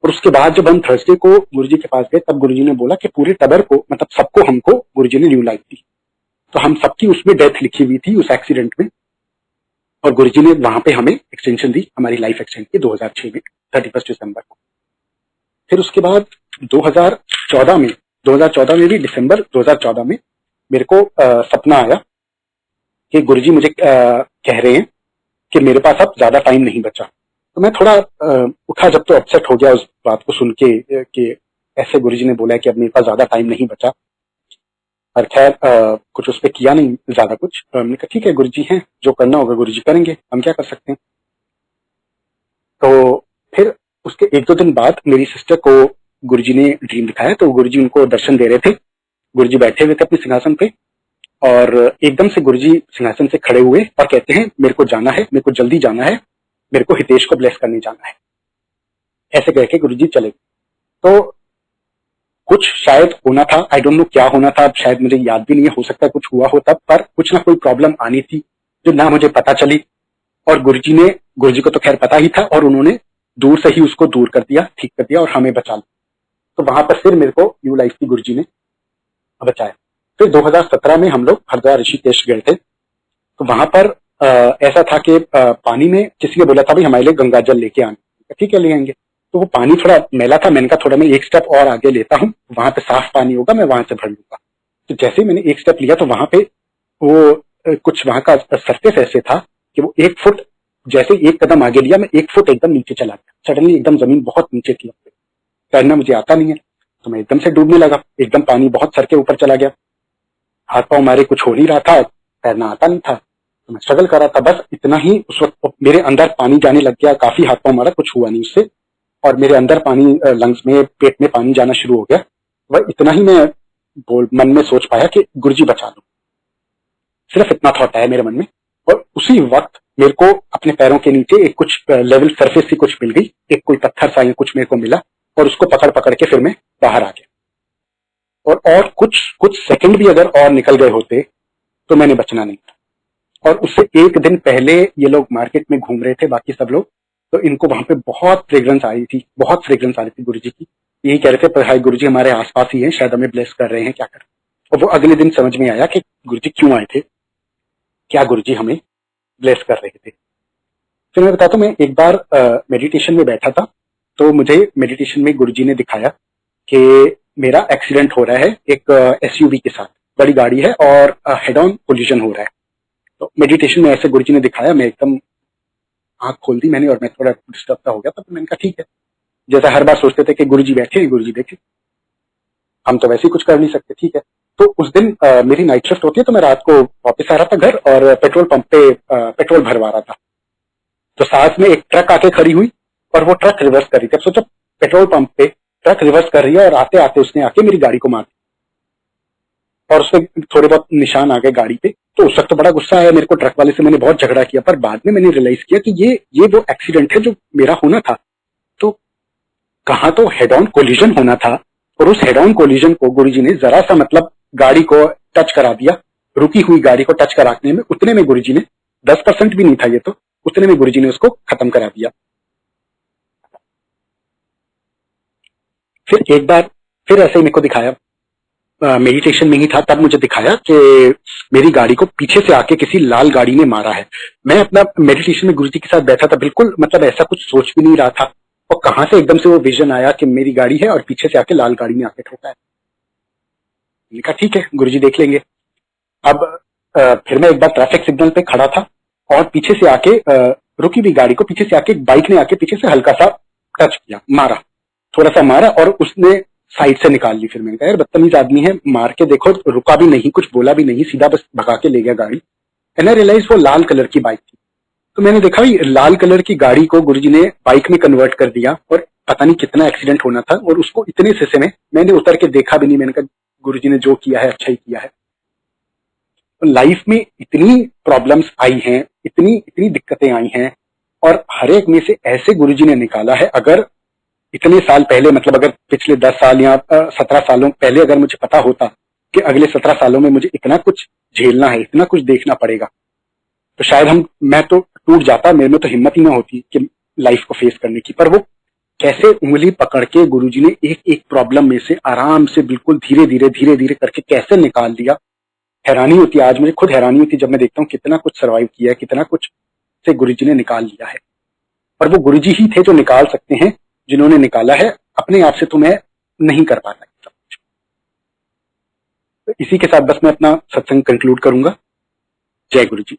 Speaker 2: और उसके बाद जब हम थर्सडे को गुरुजी के पास गए तब गुरुजी ने बोला कि पूरे टबर को, मतलब सबको, हमको गुरुजी ने न्यू लाइफ दी। तो हम सबकी उसमें डेथ लिखी हुई थी उस एक्सीडेंट में, और गुरुजी ने वहां पे हमें एक्सटेंशन दी, हमारी लाइफ एक्सटेंड की 2006 में 31 दिसंबर को। फिर उसके बाद 2014 में भी दिसंबर 2014 में मेरे को सपना आया कि गुरुजी मुझे कह रहे हैं कि मेरे पास अब ज्यादा टाइम नहीं बचा। तो मैं थोड़ा उठा जब, तो अपसेट हो गया उस बात को सुन के कि ऐसे गुरुजी ने बोला है कि अब मेरे पास ज्यादा टाइम नहीं बचा। और खैर कुछ उस पर किया नहीं ज्यादा कुछ। हमने कहा ठीक है गुरुजी हैं, जो करना होगा गुरुजी करेंगे, हम क्या कर सकते हैं। तो फिर उसके 1-2 दिन बाद मेरी सिस्टर को गुरुजी ने ड्रीम दिखाया, तो गुरुजी उनको दर्शन दे रहे थे। गुरुजी बैठे हुए थे अपने सिंहासन पे, और एकदम से गुरुजी सिंहासन से खड़े हुए और कहते हैं मेरे को जाना है, मेरे को जल्दी जाना है, मेरे को हितेश को ब्लेस करने जाना है। ऐसे कह के गुरुजी चले। तो कुछ शायद होना था, आई डोंट नो क्या होना था, शायद मुझे याद भी नहीं है, हो सकता है कुछ हुआ हो तब, पर कुछ ना कोई प्रॉब्लम आनी थी जो ना मुझे पता चली। और गुरुजी को तो खैर पता ही था, और उन्होंने दूर से ही उसको दूर कर दिया, ठीक कर दिया और हमें बचा लिया। तो वहां पर फिर मेरे को न्यू लाइफ की गुरुजी ने बचाया। फिर 2017 में हम लोग हरिद्वार ऋषिकेश गए थे। तो वहां पर ऐसा था कि पानी में किसी ने बोला था भाई हमारे लिए गंगा जल लेके आना, ठीक है ले आएंगे। तो वो पानी थोड़ा मैला था, मैंने कहा थोड़ा मैं एक स्टेप और आगे लेता हूँ, वहां पे साफ पानी होगा, मैं वहां से भर लूंगा। तो जैसे ही मैंने एक स्टेप लिया तो वहां पे वो कुछ वहां का सरफेस ऐसे था कि वो 1 फुट, जैसे एक कदम आगे लिया मैं 1 फुट एकदम नीचे चला गया। सडनली एकदम जमीन बहुत नीचे थी, तैरना मुझे आता नहीं है, तो मैं एकदम से डूबने लगा, एकदम पानी बहुत सर के ऊपर चला गया। हाथ पांव मारे कुछ हो नहीं रहा था, तैरना आता नहीं था, तो मैं स्ट्रगल कर रहा था। बस इतना ही उस वक्त मेरे अंदर पानी जाने लग गया, काफी हाथ पांव मारा, कुछ हुआ नहीं उससे, और मेरे अंदर पानी, लंग्स में, पेट में पानी जाना शुरू हो गया। वह इतना ही मैं मन में सोच पाया कि गुरुजी बचा लो, सिर्फ इतना थॉट आया मेरे मन में। और उसी वक्त मेरे को अपने पैरों के नीचे एक कुछ लेवल सरफेस सी कुछ मिल गई, एक कोई पत्थर सा या कुछ मेरे को मिला, और उसको पकड़ पकड़ के फिर मैं बाहर आ गया। और कुछ सेकंड भी अगर और निकल गए होते तो मैंने बचना नहीं था। और उससे एक दिन पहले ये लोग मार्केट में घूम रहे थे, बाकी सब लोग, तो इनको वहां पे बहुत फ्रेग्रेंस आ रही थी गुरुजी की। यही कह रहे थे, भाई गुरुजी हमारे आसपास ही हैं, शायद हमें ब्लेस कर रहे हैं, क्या कर। और वो अगले दिन समझ में आया कि गुरुजी क्यों आए थे, क्या गुरुजी हमें ब्लेस कर रहे थे। फिर मैं बताता हूं, मैं एक बार मेडिटेशन में बैठा था, तो मुझे मेडिटेशन में गुरुजी ने दिखाया कि मेरा एक्सीडेंट हो रहा है एक एसयूवी के साथ, बड़ी गाड़ी है, और हेड ऑन कोलिजन हो रहा है। तो मेडिटेशन में ऐसे गुरुजी ने दिखाया, मैं एकदम आंख खोल दी मैंने, और मैं थोड़ा डिस्टर्ब सा हो गया था। तो मैंने कहा ठीक है, जैसा हर बार सोचते थे कि गुरुजी बैठे, गुरुजी देखे, हम तो वैसे ही कुछ कर नहीं सकते, ठीक है। तो उस दिन मेरी नाइट शिफ्ट होती है, तो मैं रात को वापस आ रहा था घर, और पेट्रोल पंप पे पेट्रोल भरवा रहा था। तो साथ में एक ट्रक आके खड़ी हुई, और वो ट्रक रिवर्स कर रही थी। अब सोचो, पेट्रोल पंप पे ट्रक रिवर्स कर रही है, और आते आते उसने आके मेरी गाड़ी को मार दिया, और उसमें थोड़े बहुत निशान आ गए गाड़ी पे। तो उस वक्त तो बड़ा गुस्सा आया मेरे को, ट्रक वाले से मैंने बहुत झगड़ा किया। पर बाद में मैंने रियलाइज किया कि ये वो एक्सीडेंट है जो मेरा होना था। तो कहाँ तो हेड ऑन कोलिजन होना था, और उस हेड ऑन कोलिजन को गुरुजी ने जरा सा मतलब गाड़ी को टच करा दिया, रुकी हुई गाड़ी को टच कराने में, उतने में गुरुजी ने 10% भी नहीं था ये, तो उतने में गुरुजी ने उसको खत्म करा दिया। फिर एक बार फिर ऐसे ही मेरे को दिखाया, मेडिटेशन में ही था, तब मुझे दिखाया कि मेरी गाड़ी को पीछे से आके किसी लाल गाड़ी ने मारा है। मैं अपना मेडिटेशन में गुरुजी के साथ बैठा था, बिल्कुल मतलब ऐसा कुछ सोच भी नहीं रहा था, और कहां से एकदम से वो विजन आया कि मेरी गाड़ी है और पीछे से आके लाल गाड़ी ने आके ठोका है। मैंने कहा ठीक है गुरुजी देख लेंगे। अब फिर मैं एक बार ट्रैफिक सिग्नल पे खड़ा था, और पीछे से आके रुकी हुई गाड़ी को पीछे से आके बाइक ने आके पीछे से हल्का सा टच किया, मारा, थोड़ा सा मारा, और उसने साइड से निकाल ली। फिर मैंने कहा यार बदतमीज आदमी है, मार के देखो, रुका भी नहीं, कुछ बोला भी नहीं, सीधा बस भगा के ले गया गाड़ी। एंड आई रियलाइज वो लाल कलर की बाइक थी। तो मैंने देखा लाल कलर की गाड़ी को गुरुजी ने बाइक में कन्वर्ट कर दिया, और पता नहीं कितना एक्सीडेंट होना था, और उसको इतने से में मैंने उतर के देखा भी नहीं। मैंने कहा गुरुजी ने जो किया है अच्छा ही किया है। लाइफ में इतनी प्रॉब्लम्स आई हैं, इतनी इतनी दिक्कतें आई हैं, और हर एक में से ऐसे गुरुजी ने निकाला है। अगर इतने साल पहले, मतलब अगर पिछले 10 साल या 17 सालों पहले अगर मुझे पता होता कि अगले 17 सालों में मुझे इतना कुछ झेलना है, इतना कुछ देखना पड़ेगा, तो शायद मैं तो टूट जाता, मेरे में तो हिम्मत ही ना होती कि लाइफ को फेस करने की। पर वो कैसे उंगली पकड़ के गुरुजी ने एक एक प्रॉब्लम में से आराम से बिल्कुल धीरे धीरे करके कैसे निकाल दिया। हैरानी होती है, आज मुझे खुद हैरानी होती है जब मैं देखता हूँ कितना कुछ सर्वाइव किया है, कितना कुछ से गुरुजी ने निकाल लिया है। और वो गुरुजी ही थे जो निकाल सकते हैं, जिन्होंने निकाला है। अपने आप से तो मैं नहीं कर पाता सब कुछ। तो इसी के साथ बस मैं अपना सत्संग कंक्लूड करूंगा। जय गुरु जी।